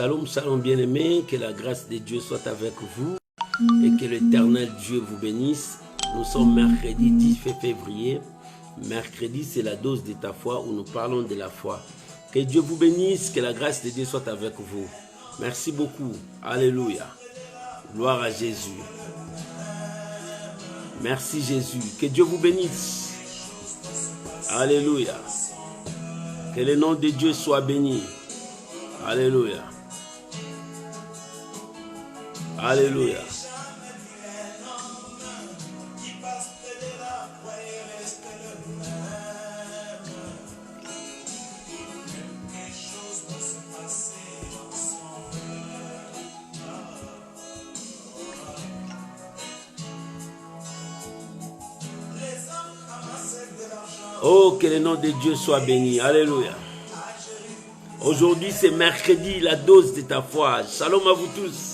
Shalom, shalom bien-aimés, que la grâce de Dieu soit avec vous et que l'éternel Dieu vous bénisse. Nous sommes mercredi 10 février. Mercredi, c'est la dose de ta foi où nous parlons de la foi. Que Dieu vous bénisse, que la grâce de Dieu soit avec vous. Merci beaucoup. Alléluia. Gloire à Jésus. Merci Jésus. Que Dieu vous bénisse. Alléluia. Que le nom de Dieu soit béni. Alléluia. Alléluia. Oh, que le nom de Dieu soit béni. Alléluia. Aujourd'hui, c'est mercredi, la dose de ta foi. Shalom à vous tous.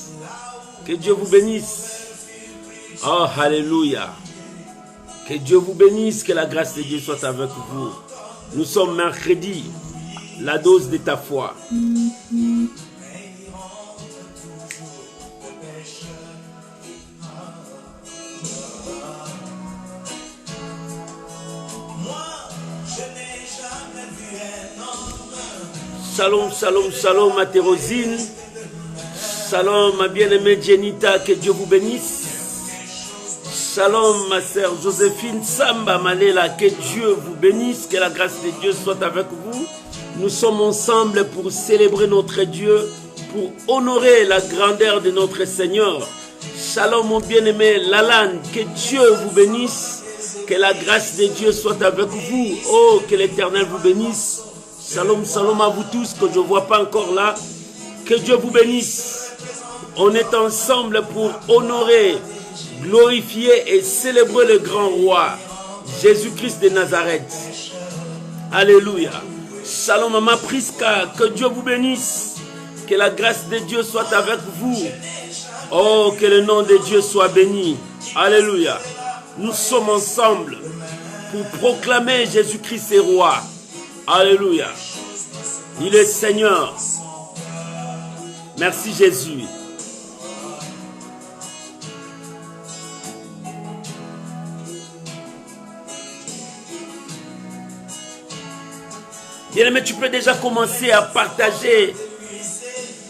Que Dieu vous bénisse. Oh, alléluia. Que Dieu vous bénisse, que la grâce de Dieu soit avec vous. Nous sommes mercredi, la dose de ta foi. Shalom, shalom, shalom à Thérosine. Shalom ma bien-aimée Jenita, que Dieu vous bénisse. Shalom ma sœur Joséphine Samba Malela, que Dieu vous bénisse, que la grâce de Dieu soit avec vous. Nous sommes ensemble pour célébrer notre Dieu, pour honorer la grandeur de notre Seigneur. Shalom mon bien-aimé Lalane, que Dieu vous bénisse, que la grâce de Dieu soit avec vous. Oh, que l'Éternel vous bénisse. Shalom, shalom à vous tous que je ne vois pas encore là. Que Dieu vous bénisse. On est ensemble pour honorer, glorifier et célébrer le grand roi, Jésus-Christ de Nazareth. Alléluia. Shalom Maman Priska, que Dieu vous bénisse. Que la grâce de Dieu soit avec vous. Oh, que le nom de Dieu soit béni. Alléluia. Nous sommes ensemble pour proclamer Jésus-Christ est roi. Alléluia. Il est Seigneur. Merci Jésus. Bien-aimé, tu peux déjà commencer à partager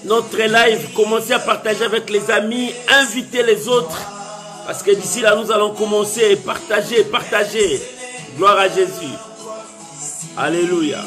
notre live, commencer à partager avec les amis, inviter les autres. Parce que d'ici là, nous allons commencer à partager. Gloire à Jésus. Alléluia.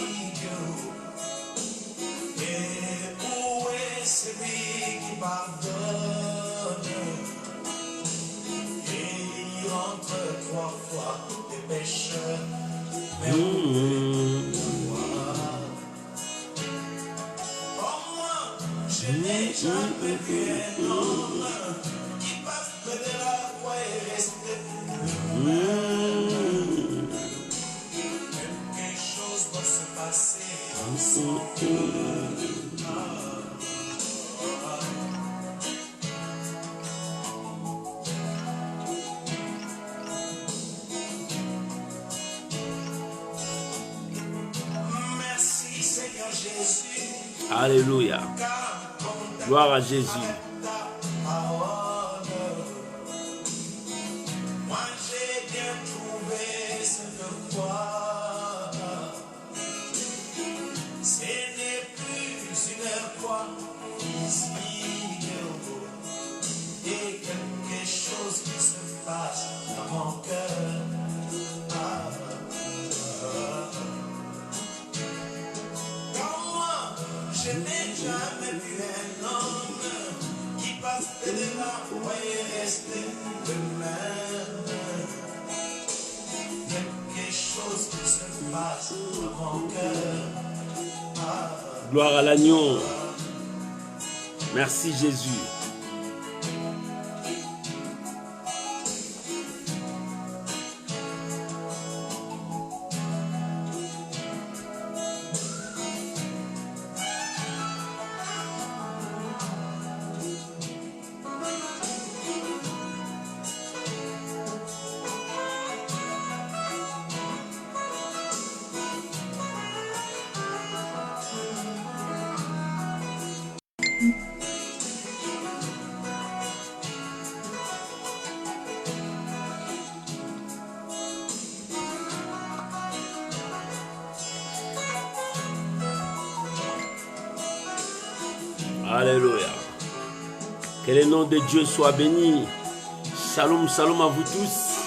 Alléluia. Gloire à Jésus. Gloire à l'agneau. Merci Jésus. Alléluia. Que le nom de Dieu soit béni. Shalom, shalom à vous tous.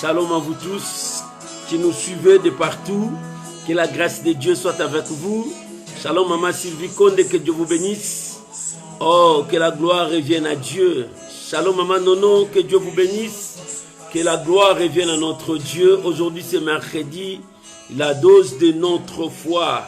Shalom à vous tous qui nous suivez de partout. Que la grâce de Dieu soit avec vous. Shalom, Maman Sylvie Conde, que Dieu vous bénisse. Oh, que la gloire revienne à Dieu. Shalom, Maman Nono, que Dieu vous bénisse. Que la gloire revienne à notre Dieu. Aujourd'hui, c'est mercredi, la dose de notre foi.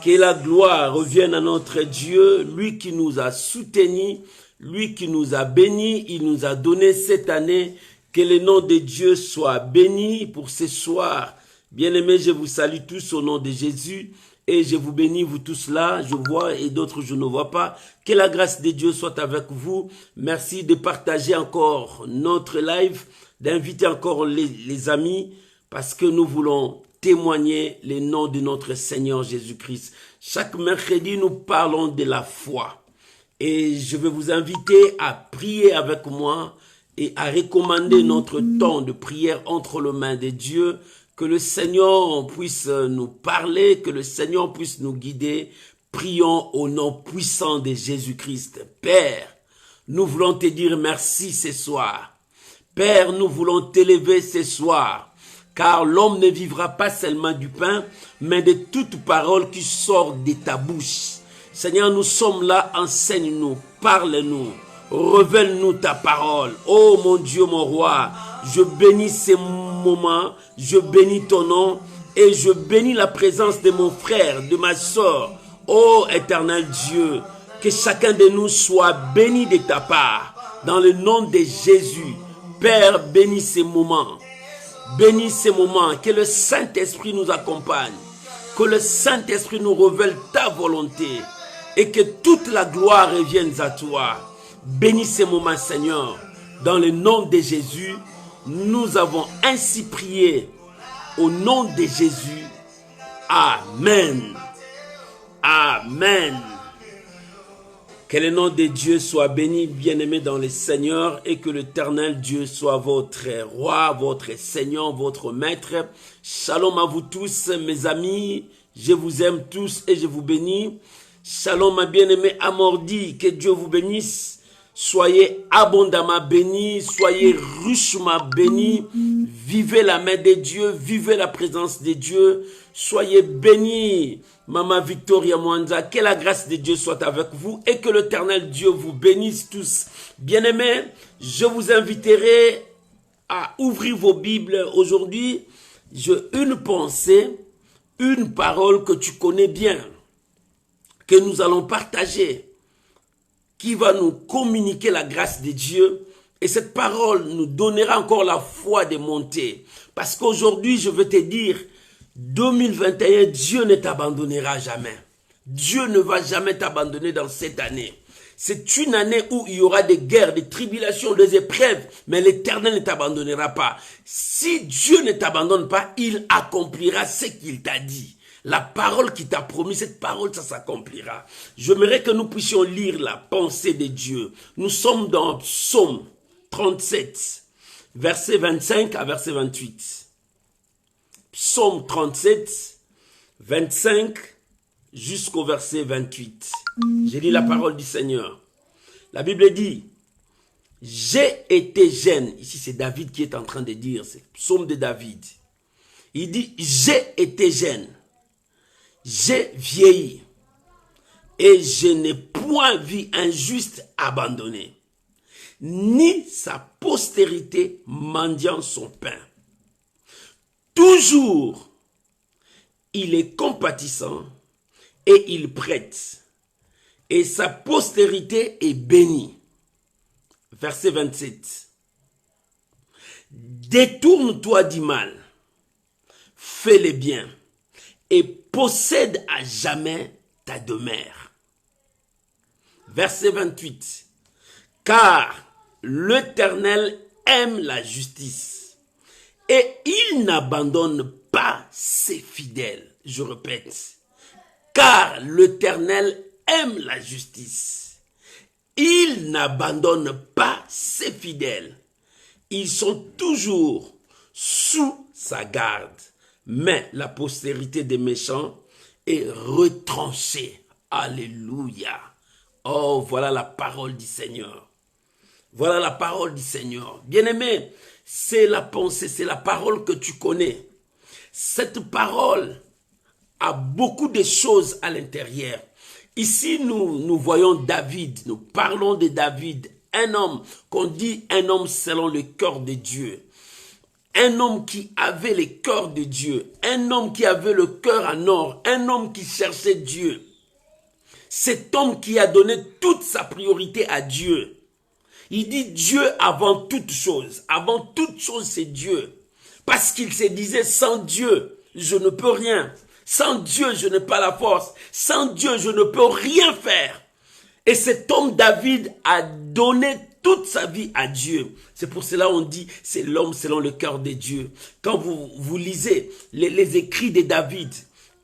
Que la gloire revienne à notre Dieu, lui qui nous a soutenus, lui qui nous a bénis, il nous a donné cette année. Que le nom de Dieu soit béni pour ce soir. Bien-aimés, je vous salue tous au nom de Jésus et je vous bénis, vous tous là, je vois et d'autres je ne vois pas. Que la grâce de Dieu soit avec vous. Merci de partager encore notre live, d'inviter encore les amis parce que nous voulons témoigner le nom de notre Seigneur Jésus-Christ. Chaque mercredi, nous parlons de la foi. Et je vais vous inviter à prier avec moi et à recommander notre temps de prière entre les mains de Dieu. Que le Seigneur puisse nous parler, que le Seigneur puisse nous guider. Prions au nom puissant de Jésus-Christ. Père, nous voulons te dire merci ce soir. Père, nous voulons t'élever ce soir. Car l'homme ne vivra pas seulement du pain, mais de toute parole qui sort de ta bouche. Seigneur, nous sommes là, enseigne-nous, parle-nous, révèle-nous ta parole. Oh mon Dieu, mon roi, je bénis ces moments, je bénis ton nom et je bénis la présence de mon frère, de ma soeur. Oh éternel Dieu, que chacun de nous soit béni de ta part, dans le nom de Jésus. Père, bénis ces moments. Bénis ces moments, que le Saint-Esprit nous accompagne, que le Saint-Esprit nous révèle ta volonté et que toute la gloire revienne à toi. Bénis ces moments, Seigneur. Dans le nom de Jésus, nous avons ainsi prié. Au nom de Jésus, Amen. Amen. Que le nom de Dieu soit béni, bien-aimé dans le Seigneur, et que l'Éternel Dieu soit votre roi, votre Seigneur, votre maître. Shalom à vous tous, mes amis. Je vous aime tous et je vous bénis. Shalom, ma bien-aimée Amordi. Que Dieu vous bénisse. Soyez abondamment bénis, soyez richement bénis. Vivez la main de Dieu, vivez la présence de Dieu. Soyez bénis. Maman Victoria Mwanza, que la grâce de Dieu soit avec vous et que l'Éternel Dieu vous bénisse tous. Bien-aimés, je vous inviterai à ouvrir vos Bibles. Aujourd'hui, j'ai une pensée, une parole que tu connais bien, que nous allons partager, qui va nous communiquer la grâce de Dieu. Et cette parole nous donnera encore la foi de monter. Parce qu'aujourd'hui, je veux te dire, 2021, Dieu ne t'abandonnera jamais. Dieu ne va jamais t'abandonner dans cette année. C'est une année où il y aura des guerres, des tribulations, des épreuves, mais l'Éternel ne t'abandonnera pas. Si Dieu ne t'abandonne pas, il accomplira ce qu'il t'a dit. La parole qu'il t'a promis, cette parole, ça s'accomplira. J'aimerais que nous puissions lire la pensée de Dieu. Nous sommes dans Psaume 37, verset 25 à verset 28. Psaume 37, 25 jusqu'au verset 28. J'ai lu la parole du Seigneur. La Bible dit, j'ai été jeune. Ici, c'est David qui est en train de dire, c'est le psaume de David. Il dit, j'ai été jeune, j'ai vieilli, et je n'ai point vu un juste abandonné, ni sa postérité mendiant son pain. Toujours, il est compatissant et il prête, et sa postérité est bénie. Verset 27. Détourne-toi du mal, fais le bien, et possède à jamais ta demeure. Verset 28. Car l'Éternel aime la justice, et il n'abandonne pas ses fidèles. Je répète. Car l'Éternel aime la justice. Il n'abandonne pas ses fidèles. Ils sont toujours sous sa garde. Mais la postérité des méchants est retranchée. Alléluia. Oh, voilà la parole du Seigneur. Voilà la parole du Seigneur. Bien-aimé, c'est la pensée, c'est la parole que tu connais. Cette parole a beaucoup de choses à l'intérieur. Ici, nous voyons David, nous parlons de David, un homme qu'on dit un homme selon le cœur de Dieu. Un homme qui avait le cœur de Dieu, un homme qui avait le cœur en or, un homme qui cherchait Dieu. Cet homme qui a donné toute sa priorité à Dieu. Il dit Dieu avant toute chose. Avant toute chose, c'est Dieu. Parce qu'il se disait, sans Dieu, je ne peux rien. Sans Dieu, je n'ai pas la force. Sans Dieu, je ne peux rien faire. Et cet homme David a donné toute sa vie à Dieu. C'est pour cela qu'on dit, c'est l'homme selon le cœur de Dieu. Quand vous lisez les écrits de David,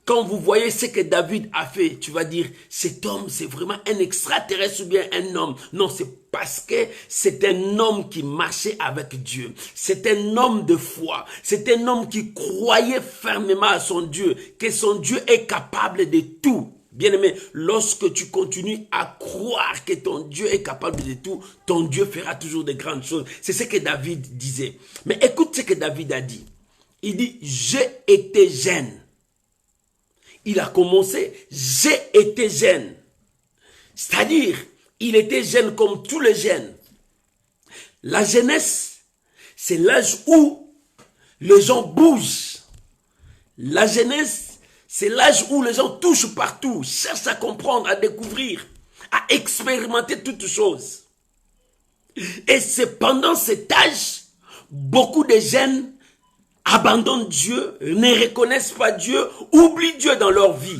quand vous voyez ce que David a fait, tu vas dire, cet homme, c'est vraiment un extraterrestre ou bien un homme. Non, c'est parce que c'est un homme qui marchait avec Dieu. C'est un homme de foi. C'est un homme qui croyait fermement à son Dieu, que son Dieu est capable de tout. Bien-aimé, lorsque tu continues à croire que ton Dieu est capable de tout, ton Dieu fera toujours de grandes choses. C'est ce que David disait. Mais écoute ce que David a dit. Il dit, j'ai été jeune. Il a commencé, j'ai été jeune. C'est-à-dire, il était jeune comme tous les jeunes. La jeunesse, c'est l'âge où les gens bougent. La jeunesse, c'est l'âge où les gens touchent partout, cherchent à comprendre, à découvrir, à expérimenter toutes choses. Et c'est pendant cet âge, beaucoup de jeunes abandonnent Dieu, ne reconnaissent pas Dieu, oublient Dieu dans leur vie.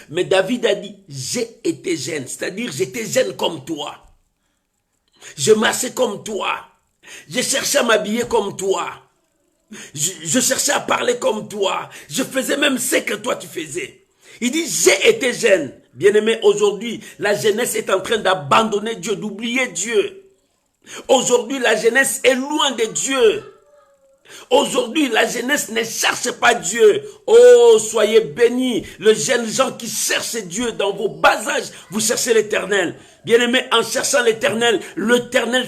Mais David a dit, j'ai été jeune, c'est-à-dire j'étais jeune comme toi. Je marchais comme toi. Je cherchais à m'habiller comme toi. Je cherchais à parler comme toi. Je faisais même ce que toi tu faisais. Il dit, j'ai été jeune. Bien-aimé, aujourd'hui, la jeunesse est en train d'abandonner Dieu, d'oublier Dieu. Aujourd'hui, la jeunesse est loin de Dieu. Aujourd'hui, la jeunesse ne cherche pas Dieu. Oh, soyez bénis. Les jeunes gens qui cherchent Dieu dans vos bas âges, vous cherchez l'Éternel. Bien-aimé, en cherchant l'Éternel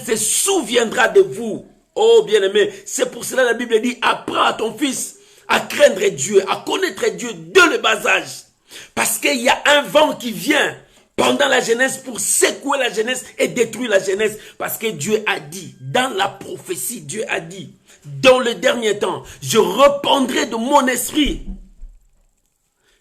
se souviendra de vous. Oh, bien-aimé, c'est pour cela la Bible dit, apprends à ton fils à craindre Dieu, à connaître Dieu dès le bas âge. Parce qu'il y a un vent qui vient pendant la jeunesse pour secouer la jeunesse et détruire la jeunesse. Parce que Dieu a dit, dans la prophétie, Dieu a dit, dans le dernier temps, je répandrai de mon esprit.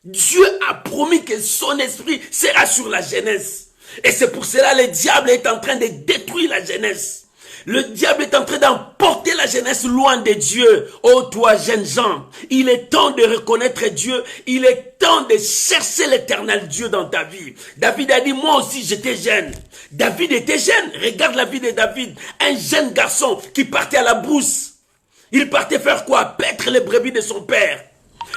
Dieu a promis que son esprit sera sur la jeunesse. Et c'est pour cela que le diable est en train de détruire la jeunesse. Le diable est en train d'emporter la jeunesse loin de Dieu. Oh toi, jeunes gens, il est temps de reconnaître Dieu. Il est temps de chercher l'éternel Dieu dans ta vie. David a dit, moi aussi j'étais jeune. David était jeune. Regarde la vie de David. Un jeune garçon qui partait à la brousse. Il partait faire quoi? Paître les brebis de son père.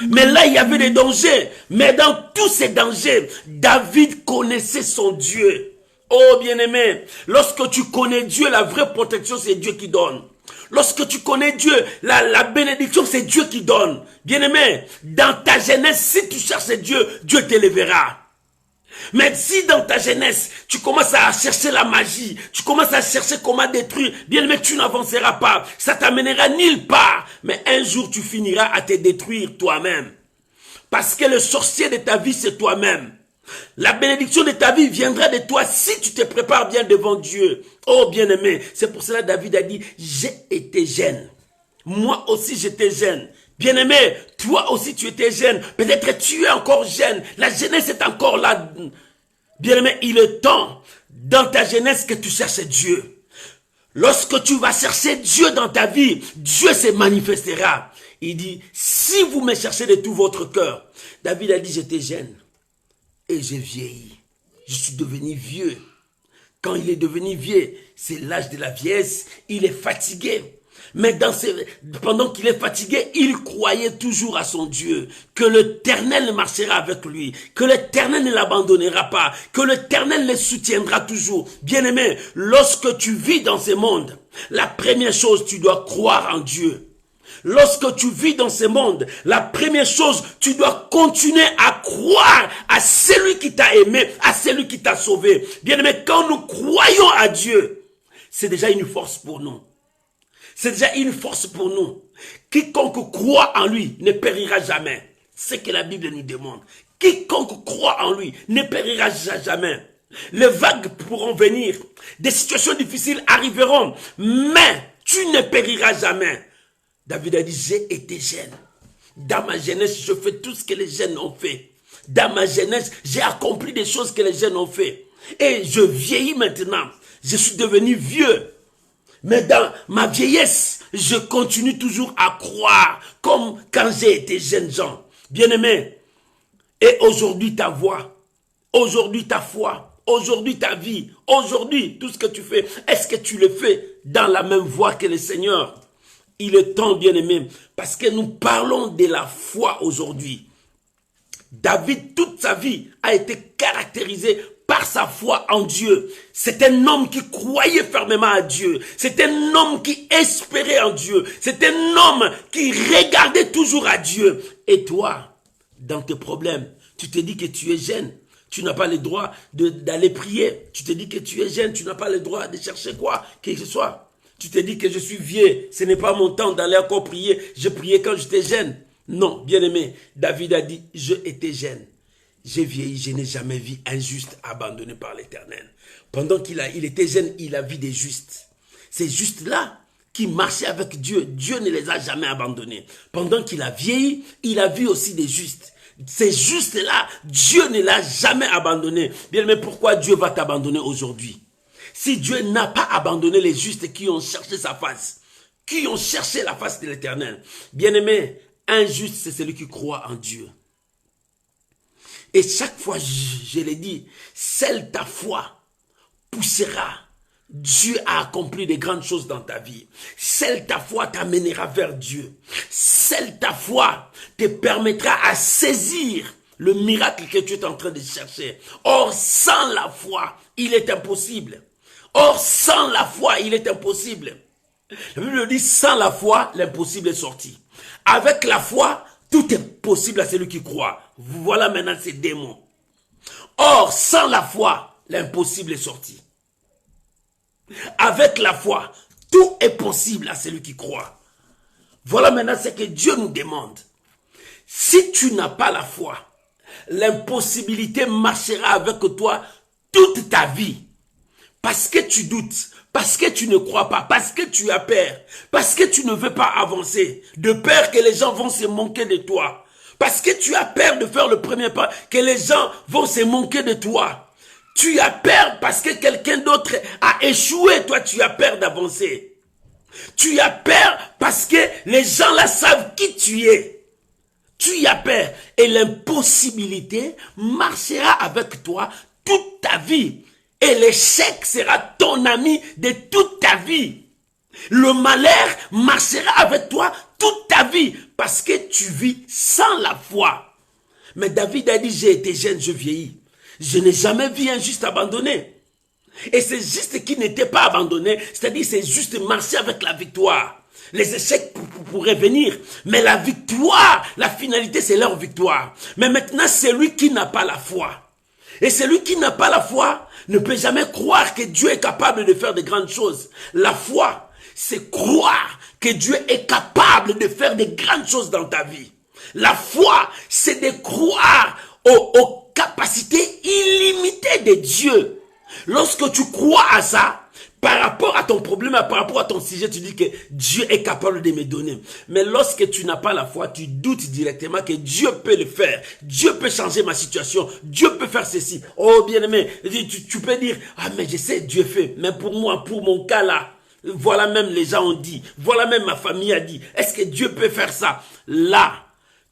Mais là, il y avait des dangers. Mais dans tous ces dangers, David connaissait son Dieu. Oh bien-aimé, lorsque tu connais Dieu, la vraie protection, c'est Dieu qui donne. Lorsque tu connais Dieu, la bénédiction, c'est Dieu qui donne. Bien-aimé, dans ta jeunesse, si tu cherches Dieu, Dieu t'élèvera. Mais si dans ta jeunesse, tu commences à chercher la magie, tu commences à chercher comment détruire, bien aimé, tu n'avanceras pas. Ça t'amènera nulle part. Mais un jour, tu finiras à te détruire toi-même. Parce que le sorcier de ta vie, c'est toi-même. La bénédiction de ta vie viendra de toi si tu te prépares bien devant Dieu. Oh bien-aimé, c'est pour cela que David a dit, j'ai été jeune. Moi aussi j'étais jeune. Bien-aimé, toi aussi tu étais jeune. Peut-être tu es encore jeune. La jeunesse est encore là. Bien-aimé, il est temps dans ta jeunesse que tu cherches Dieu. Lorsque tu vas chercher Dieu dans ta vie, Dieu se manifestera. Il dit, si vous me cherchez de tout votre cœur. David a dit, j'étais jeune. Et j'ai vieilli. Je suis devenu vieux. Quand il est devenu vieux, c'est l'âge de la vieillesse. Il est fatigué. Mais pendant qu'il est fatigué, il croyait toujours à son Dieu, que l'Éternel marchera avec lui, que l'Éternel ne l'abandonnera pas, que l'Éternel le soutiendra toujours. Bien-aimé, lorsque tu vis dans ce monde, la première chose, tu dois croire en Dieu. Lorsque tu vis dans ce monde, la première chose, tu dois continuer à croire à celui qui t'a aimé, à celui qui t'a sauvé. Bien-aimé, quand nous croyons à Dieu, c'est déjà une force pour nous. C'est déjà une force pour nous. Quiconque croit en lui ne périra jamais. C'est ce que la Bible nous demande. Quiconque croit en lui ne périra jamais. Les vagues pourront venir. Des situations difficiles arriveront. Mais tu ne périras jamais. David a dit, j'ai été jeune. Dans ma jeunesse, je fais tout ce que les jeunes ont fait. Dans ma jeunesse, j'ai accompli des choses que les jeunes ont fait. Et je vieillis maintenant. Je suis devenu vieux. Mais dans ma vieillesse, je continue toujours à croire comme quand j'ai été jeune Jean. Bien-aimé, et aujourd'hui ta voix, aujourd'hui ta foi, aujourd'hui ta vie, aujourd'hui tout ce que tu fais, est-ce que tu le fais dans la même voie que le Seigneur? Il est temps, bien-aimé, parce que nous parlons de la foi aujourd'hui. David, toute sa vie, a été caractérisé par sa foi en Dieu. C'est un homme qui croyait fermement à Dieu. C'est un homme qui espérait en Dieu. C'est un homme qui regardait toujours à Dieu. Et toi, dans tes problèmes, tu te dis que tu es jeune. Tu n'as pas le droit d'aller prier. Tu te dis que tu es jeune. Tu n'as pas le droit de chercher quoi que ce soit. Tu te dis que je suis vieux. Ce n'est pas mon temps d'aller encore prier. Je priais quand j'étais jeune. Non, bien-aimé, David a dit, je étais jeune. J'ai vieilli, je n'ai jamais vu un juste abandonné par l'Éternel. Pendant qu'il était jeune, il a vu des justes. Ces justes-là qui marchaient avec Dieu, Dieu ne les a jamais abandonnés. Pendant qu'il a vieilli, il a vu aussi des justes. Ces justes-là, Dieu ne l'a jamais abandonné. Bien, mais pourquoi Dieu va t'abandonner aujourd'hui? Si Dieu n'a pas abandonné les justes qui ont cherché sa face, qui ont cherché la face de l'Éternel. Bien-aimé, un juste, c'est celui qui croit en Dieu. Et chaque fois, je l'ai dit, seule ta foi poussera Dieu a accompli de grandes choses dans ta vie. Seule ta foi t'amènera vers Dieu. Seule ta foi te permettra à saisir le miracle que tu es en train de chercher. Or, sans la foi, il est impossible. Or, sans la foi, il est impossible. La Bible dit, sans la foi, l'impossible est sorti. Avec la foi, tout est possible à celui qui croit. Voilà maintenant ces démons. Or, sans la foi, l'impossible est sorti. Avec la foi, tout est possible à celui qui croit. Voilà maintenant ce que Dieu nous demande. Si tu n'as pas la foi, l'impossibilité marchera avec toi toute ta vie. Parce que tu doutes, parce que tu ne crois pas, parce que tu as peur, parce que tu ne veux pas avancer, de peur que les gens vont se moquer de toi. Parce que tu as peur de faire le premier pas, que les gens vont se moquer de toi. Tu as peur parce que quelqu'un d'autre a échoué, toi tu as peur d'avancer. Tu as peur parce que les gens là savent qui tu es. Tu as peur et l'impossibilité marchera avec toi toute ta vie. Et l'échec sera ton ami de toute ta vie. Le malheur marchera avec toi toute ta vie parce que tu vis sans la foi. Mais David a dit, j'ai été jeune, je vieillis. Je n'ai jamais vu un juste abandonné. Et c'est juste qui n'était pas abandonné, c'est-à-dire c'est juste marcher avec la victoire. Les échecs pourraient venir, mais la victoire, la finalité c'est leur victoire. Mais maintenant c'est lui qui n'a pas la foi. Et celui qui n'a pas la foi ne peut jamais croire que Dieu est capable de faire de grandes choses. La foi, c'est croire que Dieu est capable de faire de grandes choses dans ta vie. La foi, c'est de croire aux capacités illimitées de Dieu. Lorsque tu crois à ça, par rapport à ton problème, par rapport à ton sujet, tu dis que Dieu est capable de me donner. Mais lorsque tu n'as pas la foi, tu doutes directement que Dieu peut le faire. Dieu peut changer ma situation. Dieu peut faire ceci. Oh bien-aimé, tu peux dire, ah mais je sais, Dieu fait. Mais pour moi, pour mon cas là, voilà même les gens ont dit, voilà même ma famille a dit, est-ce que Dieu peut faire ça? Là,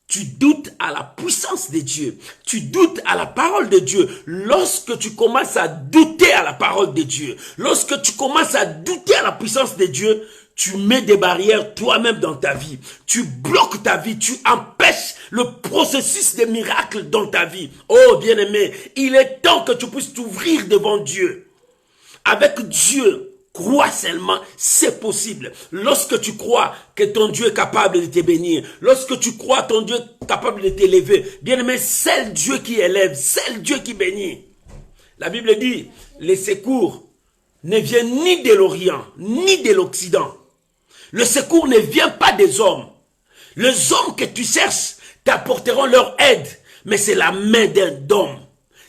tu doutes à la puissance de Dieu. Tu doutes à la parole de Dieu. Lorsque tu commences à douter à la parole de Dieu, lorsque tu commences à douter à la puissance de Dieu, tu mets des barrières toi-même dans ta vie. Tu bloques ta vie, tu empêches le processus des miracles dans ta vie. Oh bien-aimé, il est temps que tu puisses t'ouvrir devant Dieu. Avec Dieu, crois seulement, c'est possible. Lorsque tu crois que ton Dieu est capable de te bénir, lorsque tu crois ton Dieu est capable de t'élever, bien-aimé, c'est le Dieu qui élève, c'est le Dieu qui bénit. La Bible dit, les secours ne viennent ni de l'Orient, ni de l'Occident. Le secours ne vient pas des hommes. Les hommes que tu cherches t'apporteront leur aide, mais c'est la main d'un homme.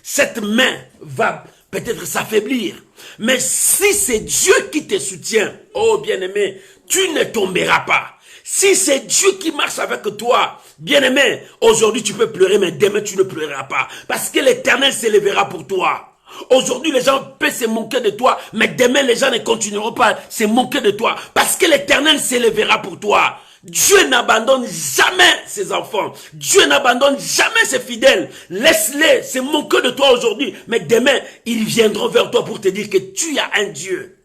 Cette main va peut-être s'affaiblir. Mais si c'est Dieu qui te soutient, oh bien-aimé, tu ne tomberas pas. Si c'est Dieu qui marche avec toi, bien-aimé, aujourd'hui tu peux pleurer, mais demain tu ne pleureras pas. Parce que l'Éternel s'élèvera pour toi. Aujourd'hui, les gens peuvent se moquer de toi, mais demain, les gens ne continueront pas à se moquer de toi, parce que l'Éternel s'élèvera pour toi. Dieu n'abandonne jamais ses enfants. Dieu n'abandonne jamais ses fidèles. Laisse-les se moquer de toi aujourd'hui, mais demain, ils viendront vers toi pour te dire que tu as un Dieu.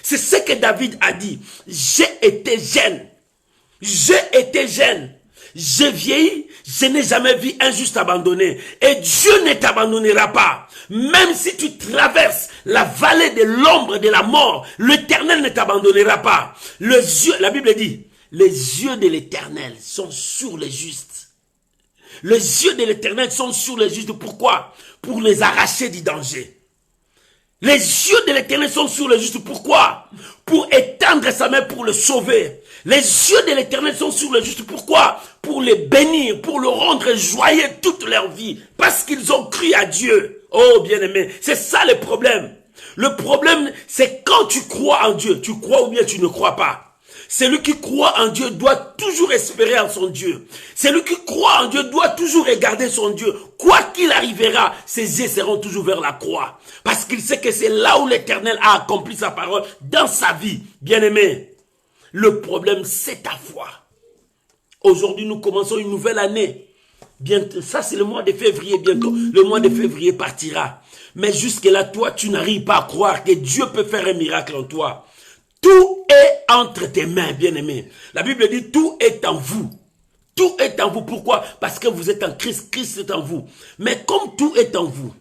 C'est ce que David a dit. J'ai été jeune. J'ai été jeune. J'ai vieilli, je n'ai jamais vu un juste abandonné. Et Dieu ne t'abandonnera pas. Même si tu traverses la vallée de l'ombre de la mort, l'Éternel ne t'abandonnera pas. La Bible dit, les yeux de l'Éternel sont sur les justes. Les yeux de l'Éternel sont sur les justes. Pourquoi? Pour les arracher du danger. Les yeux de l'Éternel sont sur les justes. Pourquoi? Pour étendre sa main pour le sauver. Les yeux de l'Éternel sont sur les justes. Pourquoi? Pour les bénir, pour le rendre joyeux toute leur vie. Parce qu'ils ont cru à Dieu. Oh bien-aimé, c'est ça le problème. Le problème, c'est quand tu crois en Dieu. Tu crois ou bien tu ne crois pas. Celui qui croit en Dieu doit toujours espérer en son Dieu. Celui qui croit en Dieu doit toujours regarder son Dieu. Quoi qu'il arrivera, ses yeux seront toujours vers la croix. Parce qu'il sait que c'est là où l'Éternel a accompli sa parole dans sa vie. Bien-aimé, le problème, c'est ta foi. Aujourd'hui, nous commençons une nouvelle année. Bientôt, ça, c'est le mois de février bientôt. Le mois de février partira. Mais jusque-là, toi, tu n'arrives pas à croire que Dieu peut faire un miracle en toi. Tout est entre tes mains, bien-aimé. La Bible dit, tout est en vous. Tout est en vous. Pourquoi? Parce que vous êtes en Christ. Christ est en vous. Mais comme tout est en vous,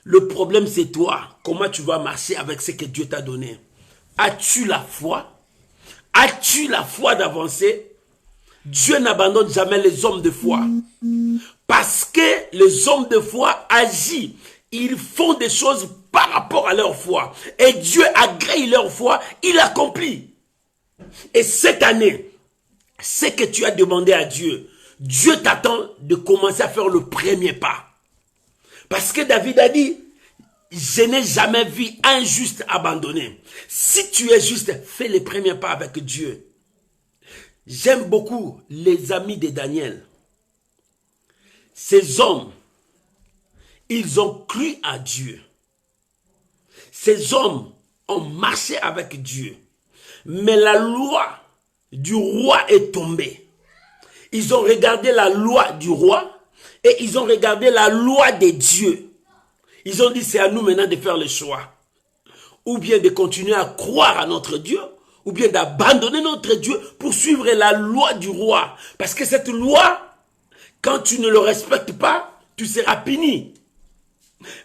le problème, c'est toi. Comment tu vas marcher avec ce que Dieu t'a donné? As-tu la foi? As-tu la foi d'avancer? Dieu n'abandonne jamais les hommes de foi. Parce que les hommes de foi agissent. Ils font des choses par rapport à leur foi. Et Dieu agrée leur foi, il accomplit. Et cette année, ce que tu as demandé à Dieu, Dieu t'attend de commencer à faire le premier pas. Parce que David a dit, je n'ai jamais vu un juste abandonné. Si tu es juste, fais les premiers pas avec Dieu. J'aime beaucoup les amis de Daniel. Ces hommes, ils ont cru à Dieu. Ces hommes ont marché avec Dieu. Mais la loi du roi est tombée. Ils ont regardé la loi du roi et ils ont regardé la loi de Dieu. Ils ont dit, c'est à nous maintenant de faire le choix. Ou bien de continuer à croire à notre Dieu, ou bien d'abandonner notre Dieu pour suivre la loi du roi. Parce que cette loi, quand tu ne le respectes pas, tu seras puni.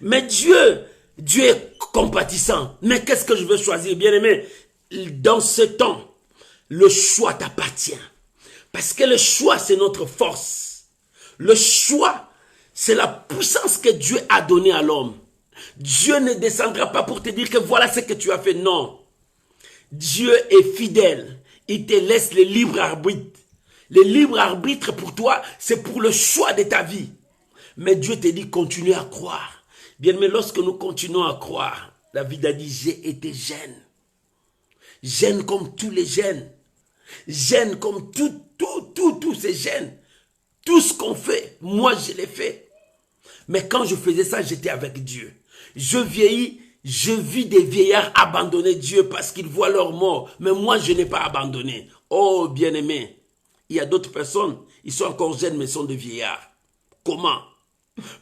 Mais Dieu est compatissant. Mais qu'est-ce que je veux choisir, bien-aimé? Dans ce temps, le choix t'appartient. Parce que le choix, c'est notre force. Le choix, c'est la puissance que Dieu a donnée à l'homme. Dieu ne descendra pas pour te dire que voilà ce que tu as fait. Non. Dieu est fidèle. Il te laisse le libre arbitre. Le libre arbitre pour toi, c'est pour le choix de ta vie. Mais Dieu te dit, continue à croire. Bien, mais lorsque nous continuons à croire, David a dit, j'ai été jeune. Jeune comme tous les jeunes. Jeune comme tous ces jeunes. Tout ce qu'on fait, moi je l'ai fait. Mais quand je faisais ça, j'étais avec Dieu. Je vieillis, je vis des vieillards abandonner Dieu parce qu'ils voient leur mort. Mais moi, je n'ai pas abandonné. Oh, bien-aimé, il y a d'autres personnes, ils sont encore jeunes, mais sont des vieillards. Comment?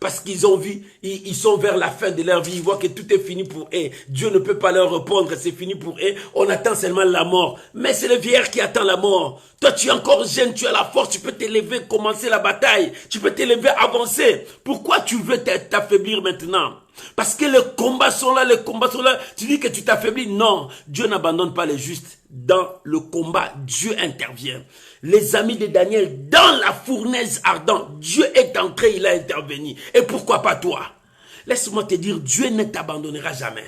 Parce qu'ils ont vu, ils sont vers la fin de leur vie, ils voient que tout est fini pour eux. Dieu ne peut pas leur répondre, c'est fini pour eux. On attend seulement la mort. Mais c'est le vieillard qui attend la mort. Toi, tu es encore jeune, tu as la force, tu peux t'élever, commencer la bataille. Tu peux t'élever, avancer. Pourquoi tu veux t'affaiblir maintenant? Parce que les combats sont là, les combats sont là. Tu dis que tu t'affaiblis. Non, Dieu n'abandonne pas les justes. Dans le combat, Dieu intervient. Les amis de Daniel, dans la fournaise ardente, Dieu est entré, il a intervenu. Et pourquoi pas toi? Laisse-moi te dire, Dieu ne t'abandonnera jamais.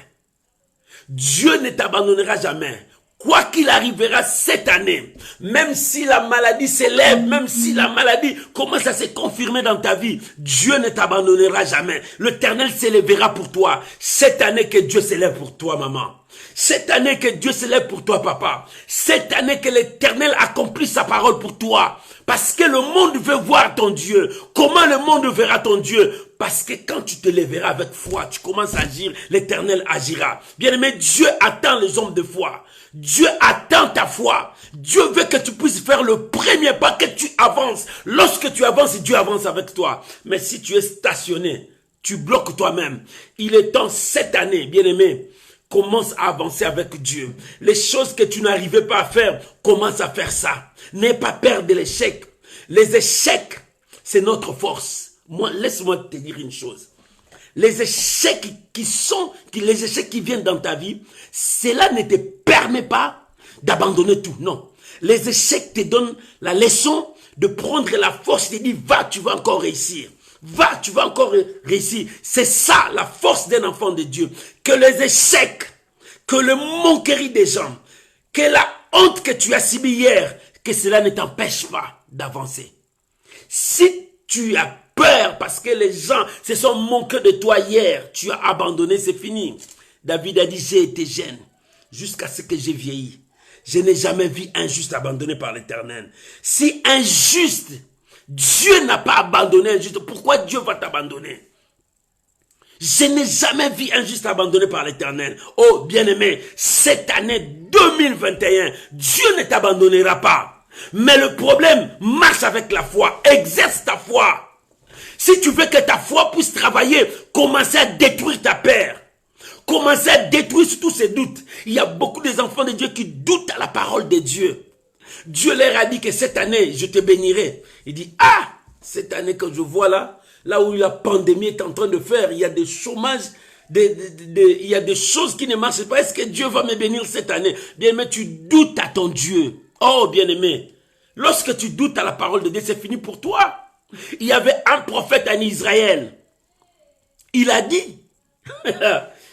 Dieu ne t'abandonnera jamais. Quoi qu'il arrivera cette année, même si la maladie s'élève, même si la maladie commence à se confirmer dans ta vie, Dieu ne t'abandonnera jamais. L'Éternel s'élèvera pour toi. Cette année que Dieu s'élève pour toi, maman. Cette année que Dieu s'élève pour toi, papa. Cette année que l'Éternel accomplit sa parole pour toi. Parce que le monde veut voir ton Dieu. Comment le monde verra ton Dieu? Parce que quand tu te lèveras avec foi, tu commences à agir, l'Éternel agira. Bien-aimé, Dieu attend les hommes de foi. Dieu attend ta foi. Dieu veut que tu puisses faire le premier pas, que tu avances. Lorsque tu avances, Dieu avance avec toi. Mais si tu es stationné, tu bloques toi-même. Il est temps cette année, bien-aimé, commence à avancer avec Dieu. Les choses que tu n'arrivais pas à faire, commence à faire ça. N'aie pas peur de l'échec. Les échecs, c'est notre force. Moi, laisse-moi te dire une chose. Les échecs les échecs qui viennent dans ta vie, cela ne te permet pas d'abandonner tout. Non. Les échecs te donnent la leçon de prendre la force et de dire, va, tu vas encore réussir. Va, tu vas encore réussir. C'est ça, la force d'un enfant de Dieu. Que les échecs, que le moquerie des gens, que la honte que tu as subie hier, que cela ne t'empêche pas d'avancer. Si tu as peur parce que les gens se sont moqués de toi hier, tu as abandonné, c'est fini. David a dit, j'ai été jeune jusqu'à ce que j'ai vieilli. Je n'ai jamais vu un juste abandonné par l'Éternel. Si un juste, Dieu n'a pas abandonné un juste, pourquoi Dieu va t'abandonner? Je n'ai jamais vu un juste abandonné par l'Éternel. Oh, bien-aimé, cette année 2021, Dieu ne t'abandonnera pas. Mais le problème, marche avec la foi, exerce ta foi. Si tu veux que ta foi puisse travailler, commencez à détruire ta peur. Commencez à détruire tous ces doutes. Il y a beaucoup d'enfants de Dieu qui doutent à la parole de Dieu. Dieu leur a dit que cette année, je te bénirai. Il dit, ah, cette année que je vois là où la pandémie est en train de faire, il y a des chômages, il y a des choses qui ne marchent pas. Est-ce que Dieu va me bénir cette année? Bien-aimé, tu doutes à ton Dieu. Oh, bien-aimé, lorsque tu doutes à la parole de Dieu, c'est fini pour toi. Il y avait un prophète en Israël. Il a dit,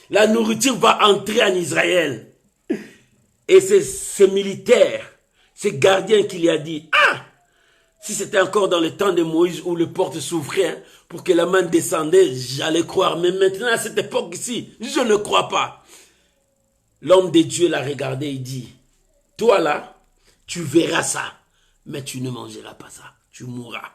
la nourriture va entrer en Israël. Et c'est ce militaire, ce gardien qui lui a dit, ah, si c'était encore dans le temps de Moïse où le porte s'ouvrait pour que la main descendait, j'allais croire. Mais maintenant, à cette époque-ci, je ne crois pas. L'homme de Dieu l'a regardé et dit, toi là, tu verras ça, mais tu ne mangeras pas ça, tu mourras.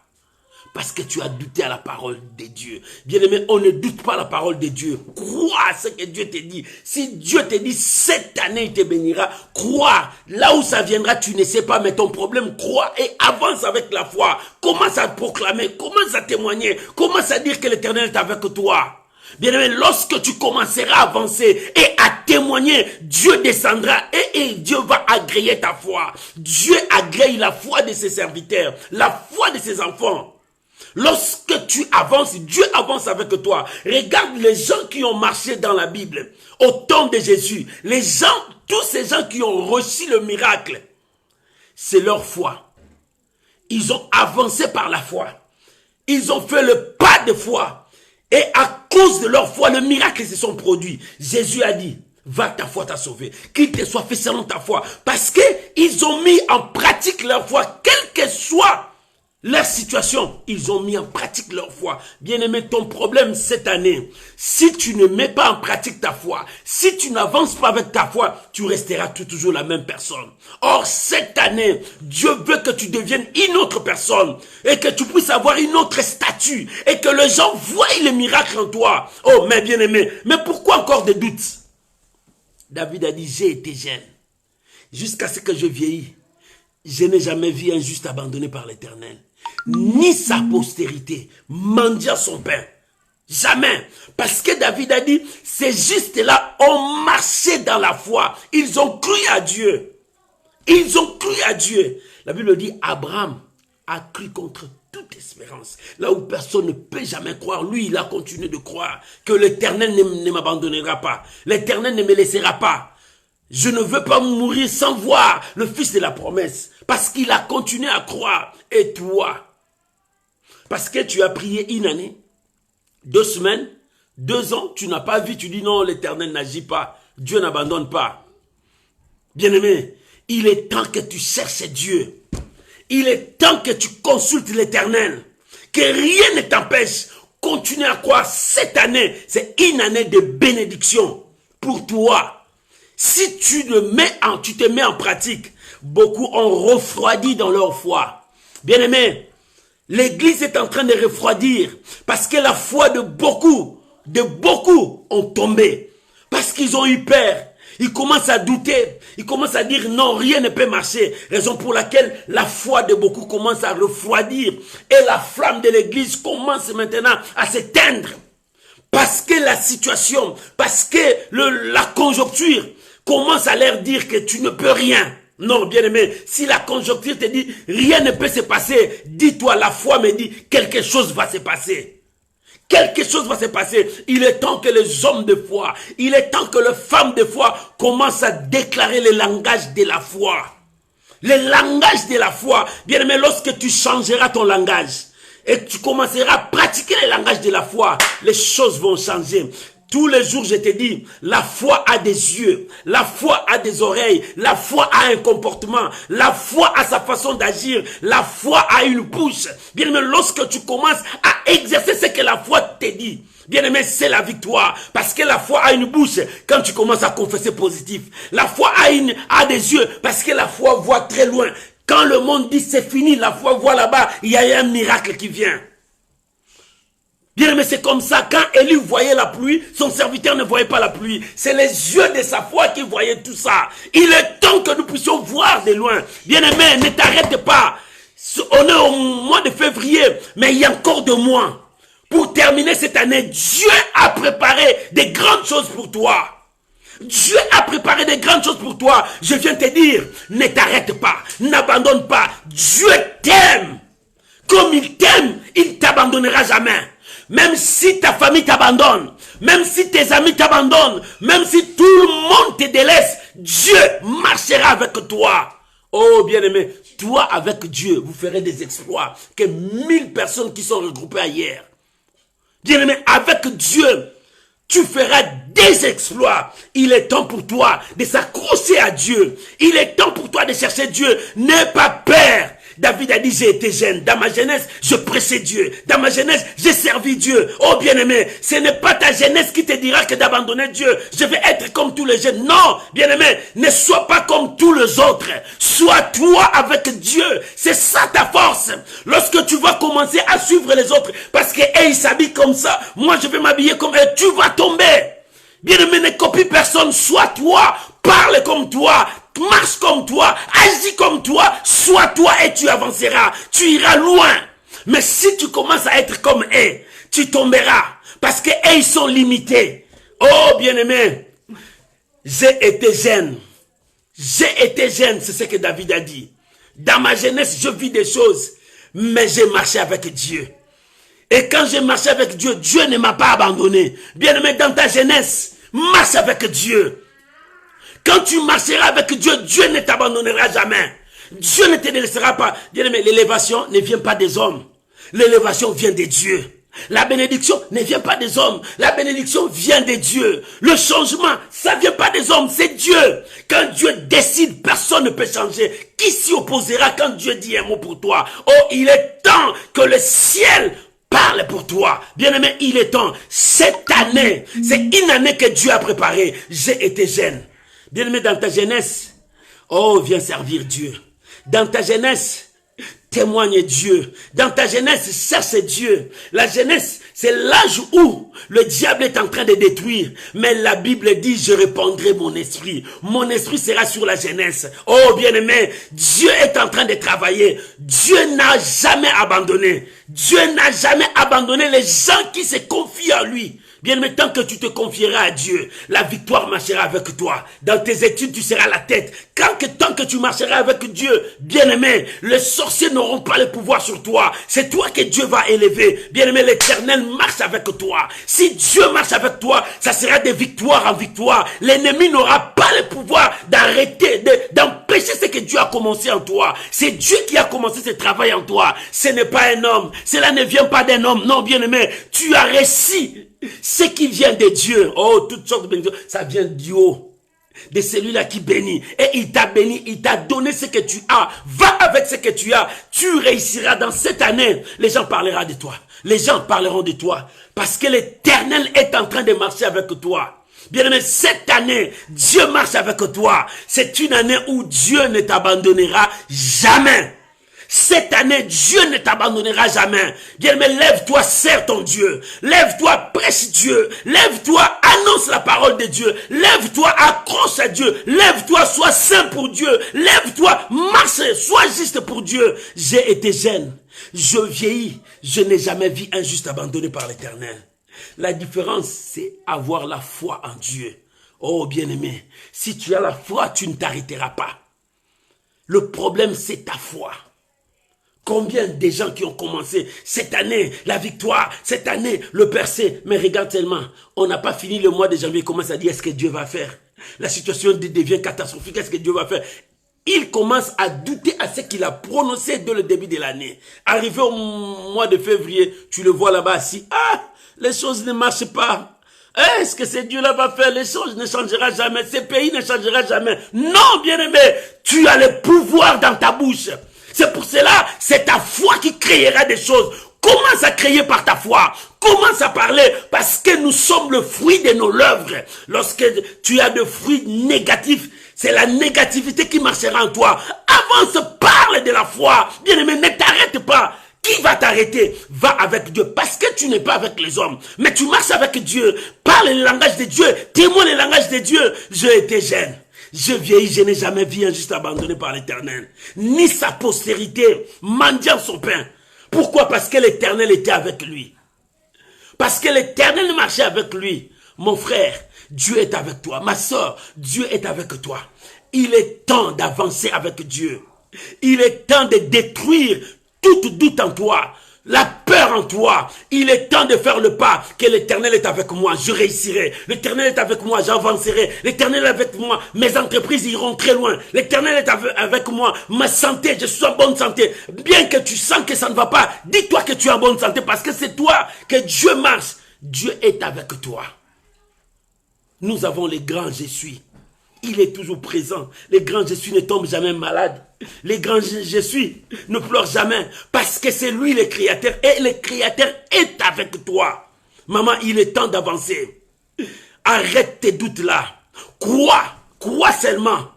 Parce que tu as douté à la parole de Dieu. Bien-aimé, on ne doute pas à la parole de Dieu. Crois à ce que Dieu te dit. Si Dieu te dit, cette année, il te bénira, crois. Là où ça viendra, tu ne sais pas, mais ton problème, crois et avance avec la foi. Commence à proclamer, commence à témoigner, commence à dire que l'Éternel est avec toi. Bien-aimé, lorsque tu commenceras à avancer et à témoigner, Dieu descendra et Dieu va agréer ta foi. Dieu agrée la foi de ses serviteurs, la foi de ses enfants. Lorsque tu avances, Dieu avance avec toi. Regarde les gens qui ont marché dans la Bible au temps de Jésus. Les gens, tous ces gens qui ont reçu le miracle, c'est leur foi. Ils ont avancé par la foi. Ils ont fait le pas de foi. Et à cause de leur foi, le miracle se sont produits. Jésus a dit, va, ta foi t'a sauvé. Qu'il te soit fait selon ta foi. Parce qu'ils ont mis en pratique leur foi, quelle que soit leur situation, ils ont mis en pratique leur foi. Bien-aimé, ton problème cette année, si tu ne mets pas en pratique ta foi, si tu n'avances pas avec ta foi, tu resteras toujours la même personne. Or, cette année, Dieu veut que tu deviennes une autre personne et que tu puisses avoir une autre statue et que les gens voient les miracles en toi. Oh, mais bien-aimé, mais pourquoi encore des doutes? David a dit, j'ai été jeune jusqu'à ce que je vieillis. Je n'ai jamais vu un juste abandonné par l'Éternel. ni sa postérité mendia son pain. Jamais. Parce que David a dit, ces justes-là ont marché dans la foi. Ils ont cru à Dieu. Ils ont cru à Dieu. La Bible dit, Abraham a cru contre toute espérance. Là où personne ne peut jamais croire, lui, il a continué de croire que l'Éternel ne m'abandonnera pas. L'Éternel ne me laissera pas. Je ne veux pas mourir sans voir le fils de la promesse. Parce qu'il a continué à croire. Et toi, parce que tu as prié une année, 2 semaines, 2 ans, tu n'as pas vu, tu dis non, l'Éternel n'agit pas. Dieu n'abandonne pas. Bien-aimé, il est temps que tu cherches Dieu. Il est temps que tu consultes l'Éternel. Que rien ne t'empêche. Continue à croire. Cette année, c'est une année de bénédiction pour toi. Si tu te mets en pratique, beaucoup ont refroidi dans leur foi. Bien-aimé, l'Église est en train de refroidir parce que la foi de beaucoup ont tombé. Parce qu'ils ont eu peur. Ils commencent à douter. Ils commencent à dire non, rien ne peut marcher. Raison pour laquelle la foi de beaucoup commence à refroidir. Et la flamme de l'Église commence maintenant à s'éteindre. Parce que la situation, parce que la conjoncture commence à leur dire que tu ne peux rien. Non, bien-aimé, si la conjoncture te dit rien ne peut se passer, dis-toi, la foi me dit quelque chose va se passer. Quelque chose va se passer. Il est temps que les hommes de foi, il est temps que les femmes de foi commencent à déclarer le langage de la foi. Le langage de la foi. Bien-aimé, lorsque tu changeras ton langage et que tu commenceras à pratiquer le langage de la foi, les choses vont changer. Tous les jours, je te dis, la foi a des yeux, la foi a des oreilles, la foi a un comportement, la foi a sa façon d'agir, la foi a une bouche. Bien aimé, lorsque tu commences à exercer ce que la foi te dit, bien aimé, c'est la victoire. Parce que la foi a une bouche quand tu commences à confesser positif. La foi a des yeux parce que la foi voit très loin. Quand le monde dit c'est fini, la foi voit là-bas, il y a un miracle qui vient. Bien aimé, c'est comme ça, quand Élie voyait la pluie, son serviteur ne voyait pas la pluie. C'est les yeux de sa foi qui voyaient tout ça. Il est temps que nous puissions voir de loin. Bien aimé, ne t'arrête pas. On est au mois de février, mais il y a encore 2 mois. Pour terminer cette année, Dieu a préparé des grandes choses pour toi. Dieu a préparé des grandes choses pour toi. Je viens te dire, ne t'arrête pas, n'abandonne pas. Dieu t'aime. Comme il t'aime, il ne t'abandonnera jamais. Même si ta famille t'abandonne, même si tes amis t'abandonnent, même si tout le monde te délaisse, Dieu marchera avec toi. Oh bien-aimé, toi avec Dieu, vous ferez des exploits que 1000 personnes qui sont regroupées ailleurs. Bien-aimé, avec Dieu, tu feras des exploits. Il est temps pour toi de s'accrocher à Dieu. Il est temps pour toi de chercher Dieu. N'aie pas peur. David a dit, j'ai été jeune. Dans ma jeunesse, je prêchais Dieu. Dans ma jeunesse, j'ai servi Dieu. Oh bien-aimé, ce n'est pas ta jeunesse qui te dira que d'abandonner Dieu. Je vais être comme tous les jeunes. Non, bien-aimé, ne sois pas comme tous les autres. Sois toi avec Dieu. C'est ça ta force. Lorsque tu vas commencer à suivre les autres, parce que ils s'habillent comme ça, moi je vais m'habiller comme eux, tu vas tomber. Bien-aimé, ne copie personne. Sois toi. Parle comme toi. Marche comme toi, agis comme toi, sois toi et tu avanceras, tu iras loin. Mais si tu commences à être comme eux, tu tomberas, parce que eux ils sont limités. Oh bien-aimé, j'ai été jeune, c'est ce que David a dit. Dans ma jeunesse, je vis des choses, mais j'ai marché avec Dieu. Et quand j'ai marché avec Dieu, Dieu ne m'a pas abandonné. Bien-aimé, dans ta jeunesse, marche avec Dieu. Quand tu marcheras avec Dieu, Dieu ne t'abandonnera jamais. Dieu ne te laissera pas. Bien-aimé, l'élévation ne vient pas des hommes. L'élévation vient de Dieu. La bénédiction ne vient pas des hommes. La bénédiction vient de Dieu. Le changement, ça ne vient pas des hommes, c'est Dieu. Quand Dieu décide, personne ne peut changer. Qui s'y opposera quand Dieu dit un mot pour toi? Oh, il est temps que le ciel parle pour toi. Bien-aimé, il est temps. Cette année, c'est une année que Dieu a préparée. J'ai été jeune. Bien-aimé, dans ta jeunesse, oh, viens servir Dieu. Dans ta jeunesse, témoigne Dieu. Dans ta jeunesse, cherche Dieu. La jeunesse, C'est l'âge où le diable est en train de détruire. Mais la Bible dit, je répandrai mon esprit. Mon esprit sera sur la jeunesse. Oh bien-aimé, Dieu est en train de travailler. Dieu n'a jamais abandonné. Dieu n'a jamais abandonné les gens qui se confient à lui. Bien-aimé, tant que tu te confieras à Dieu, la victoire marchera avec toi. Dans tes études, tu seras la tête. Tant que tu marcheras avec Dieu, bien-aimé, les sorciers n'auront pas le pouvoir sur toi. C'est toi que Dieu va élever. Bien-aimé, l'Éternel marche avec toi. Si Dieu marche avec toi, ça sera de victoire en victoire. L'ennemi n'aura pas le pouvoir d'arrêter, d'empêcher ce que Dieu a commencé en toi. C'est Dieu qui a commencé ce travail en toi. Ce n'est pas un homme. Cela ne vient pas d'un homme. Non, bien-aimé, tu as réussi. Ce qui vient de Dieu, oh, toutes sortes de bénédictions, ça vient du haut, de celui-là qui bénit. Et il t'a béni, il t'a donné ce que tu as. Va avec ce que tu as, tu réussiras dans cette année. Les gens parleront de toi, les gens parleront de toi, parce que l'Éternel est en train de marcher avec toi. Bien-aimé, cette année, Dieu marche avec toi. C'est une année où Dieu ne t'abandonnera jamais. Cette année, Dieu ne t'abandonnera jamais. Bien-aimé, lève-toi, sers ton Dieu. Lève-toi, prêche Dieu. Lève-toi, annonce la parole de Dieu. Lève-toi, accroche à Dieu. Lève-toi, sois saint pour Dieu. Lève-toi, marche, sois juste pour Dieu. J'ai été jeune, je vieillis, je n'ai jamais vu un juste abandonné par l'Éternel. La différence, c'est avoir la foi en Dieu. Oh bien-aimé, si tu as la foi, tu ne t'arrêteras pas. Le problème, c'est ta foi. Combien de gens qui ont commencé cette année, la victoire, cette année, le percé. Mais regarde tellement, on n'a pas fini le mois de janvier, il commence à dire, est-ce que Dieu va faire? La situation devient catastrophique, est-ce que Dieu va faire? Il commence à douter à ce qu'il a prononcé dès le début de l'année. Arrivé au mois de février, tu le vois là-bas assis. Ah, les choses ne marchent pas. Est-ce que ce Dieu-là va faire? Les choses ne changeront jamais. Ce pays ne changera jamais. Non, bien-aimé, tu as le pouvoir dans ta bouche. C'est pour cela, c'est ta foi qui créera des choses. Commence à créer par ta foi. Commence à parler parce que nous sommes le fruit de nos œuvres. Lorsque tu as des fruits négatifs, c'est la négativité qui marchera en toi. Avance, parle de la foi. Bien-aimé, ne t'arrête pas. Qui va t'arrêter? Va avec Dieu parce que tu n'es pas avec les hommes. Mais tu marches avec Dieu. Parle le langage de Dieu. Témoigne le langage de Dieu. J'ai été jeune. Je vieillis, je n'ai jamais vu un juste abandonné par l'Éternel. Ni sa postérité mendiant son pain. Pourquoi? Parce que l'Éternel était avec lui. Parce que l'Éternel marchait avec lui. Mon frère, Dieu est avec toi. Ma soeur, Dieu est avec toi. Il est temps d'avancer avec Dieu. Il est temps de détruire tout doute en toi. La peur en toi. Il est temps de faire le pas. Que l'Éternel est avec moi, je réussirai. L'Éternel est avec moi, j'avancerai. L'Éternel est avec moi, mes entreprises iront très loin. L'Éternel est avec moi, ma santé, je suis en bonne santé. Bien que tu sens que ça ne va pas, dis-toi que tu es en bonne santé parce que c'est toi que Dieu marche. Dieu est avec toi. Nous avons les grands je suis. Il est toujours présent. Les grands je suis ne tombent jamais malades. Les grands je suis ne pleurent jamais. Parce que c'est lui le Créateur. Et le Créateur est avec toi. Maman, il est temps d'avancer. Arrête tes doutes là. Crois seulement.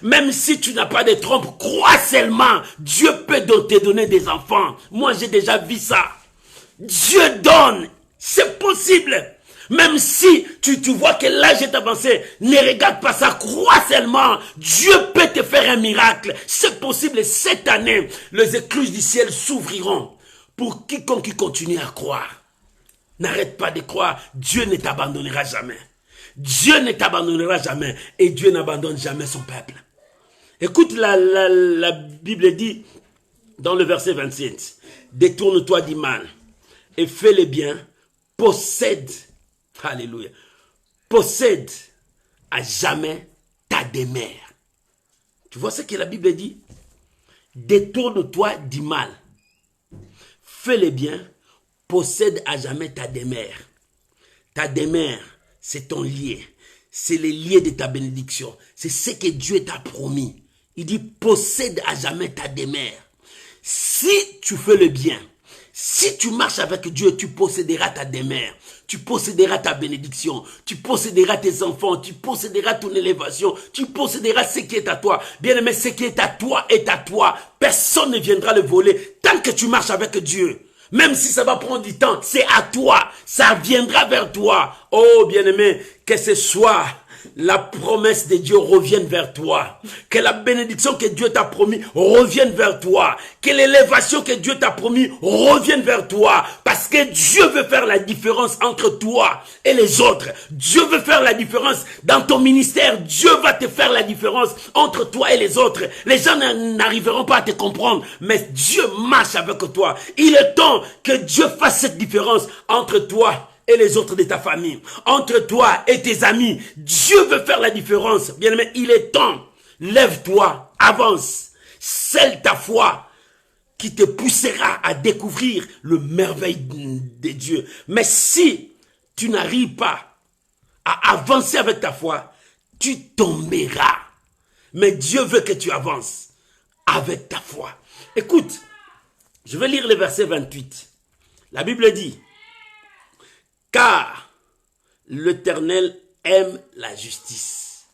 Même si tu n'as pas de trompe, crois seulement. Dieu peut te donner des enfants. Moi, j'ai déjà vu ça. Dieu donne. C'est possible. Même si tu vois que l'âge est avancé, ne regarde pas ça, crois seulement. Dieu peut te faire un miracle. C'est possible. Cette année, les écluses du ciel s'ouvriront pour quiconque qui continue à croire. N'arrête pas de croire. Dieu ne t'abandonnera jamais. Dieu ne t'abandonnera jamais. Et Dieu n'abandonne jamais son peuple. Écoute, la Bible dit dans le verset 27, détourne-toi du mal et fais le bien, possède. Alléluia. Possède à jamais ta demeure. Tu vois ce que la Bible dit? Détourne-toi du mal. Fais le bien. Possède à jamais ta demeure. Ta demeure, c'est ton lieu. C'est le lieu de ta bénédiction. C'est ce que Dieu t'a promis. Il dit possède à jamais ta demeure. Si tu fais le bien, si tu marches avec Dieu, tu posséderas ta demeure. Tu posséderas ta bénédiction. Tu posséderas tes enfants. Tu posséderas ton élévation. Tu posséderas ce qui est à toi. Bien-aimé, ce qui est à toi est à toi. Personne ne viendra le voler tant que tu marches avec Dieu. Même si ça va prendre du temps, c'est à toi. Ça viendra vers toi. Oh, bien-aimé, que ce soit la promesse de Dieu revienne vers toi. Que la bénédiction que Dieu t'a promis revienne vers toi. Que l'élévation que Dieu t'a promis revienne vers toi. Parce que Dieu veut faire la différence entre toi et les autres. Dieu veut faire la différence dans ton ministère. Dieu va te faire la différence entre toi et les autres. Les gens n'arriveront pas à te comprendre, mais Dieu marche avec toi. Il est temps que Dieu fasse cette différence entre toi et les autres de ta famille, entre toi et tes amis. Dieu veut faire la différence. Bien-aimé, il est temps. Lève-toi, avance. Scelle ta foi qui te poussera à découvrir le merveille de Dieu. Mais si tu n'arrives pas à avancer avec ta foi, tu tomberas. Mais Dieu veut que tu avances avec ta foi. Écoute, je vais lire le verset 28. La Bible dit: car l'Éternel aime la justice.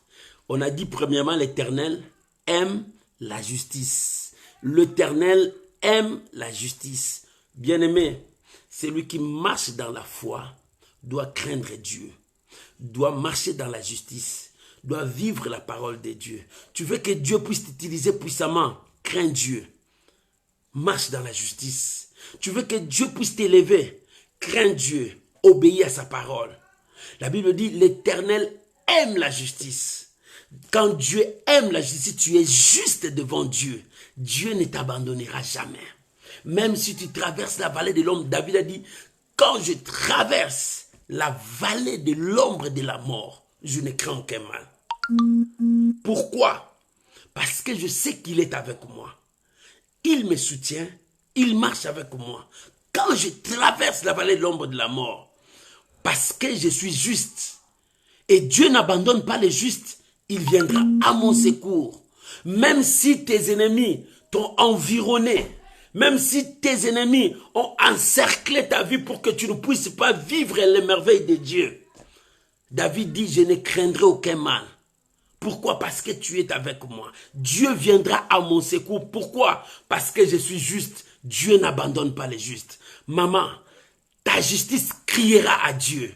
On a dit premièrement, l'Éternel aime la justice. L'Éternel aime la justice. Bien-aimé, celui qui marche dans la foi doit craindre Dieu, doit marcher dans la justice, doit vivre la parole de Dieu. Tu veux que Dieu puisse t'utiliser puissamment, crains Dieu. Marche dans la justice. Tu veux que Dieu puisse t'élever, crains Dieu. Obéis à sa parole. La Bible dit: l'Éternel aime la justice. Quand Dieu aime la justice, tu es juste devant Dieu. Dieu ne t'abandonnera jamais. Même si tu traverses la vallée de l'ombre, David a dit: quand je traverse la vallée de l'ombre de la mort, je ne crains aucun mal. Pourquoi? Parce que je sais qu'il est avec moi. Il me soutient, il marche avec moi. Quand je traverse la vallée de l'ombre de la mort, parce que je suis juste, et Dieu n'abandonne pas les justes, il viendra à mon secours. Même si tes ennemis t'ont environné, même si tes ennemis ont encerclé ta vie pour que tu ne puisses pas vivre les merveilles de Dieu, David dit: je ne craindrai aucun mal. Pourquoi? Parce que tu es avec moi. Dieu viendra à mon secours. Pourquoi? Parce que je suis juste. Dieu n'abandonne pas les justes. Maman, ta justice criera à Dieu.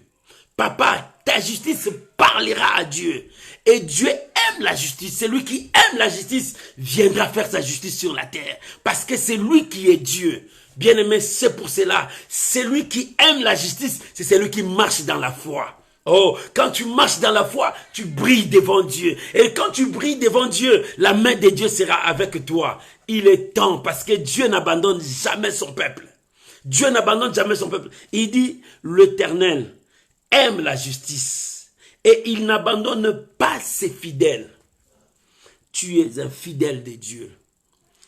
Papa, ta justice parlera à Dieu. Et Dieu aime la justice. Celui qui aime la justice viendra faire sa justice sur la terre. Parce que c'est lui qui est Dieu. Bien-aimé, c'est pour cela. Celui qui aime la justice, c'est celui qui marche dans la foi. Oh, quand tu marches dans la foi, tu brilles devant Dieu. Et quand tu brilles devant Dieu, la main de Dieu sera avec toi. Il est temps, parce que Dieu n'abandonne jamais son peuple. Dieu n'abandonne jamais son peuple. Il dit: l'Éternel aime la justice et il n'abandonne pas ses fidèles. Tu es un fidèle de Dieu.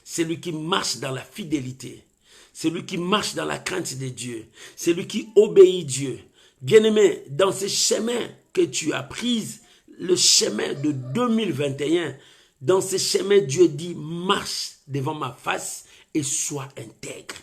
Celui qui marche dans la fidélité. Celui qui marche dans la crainte de Dieu. Celui qui obéit Dieu. Bien-aimé, dans ce chemin que tu as pris, le chemin de 2021, dans ce chemin, Dieu dit: marche devant ma face et sois intègre.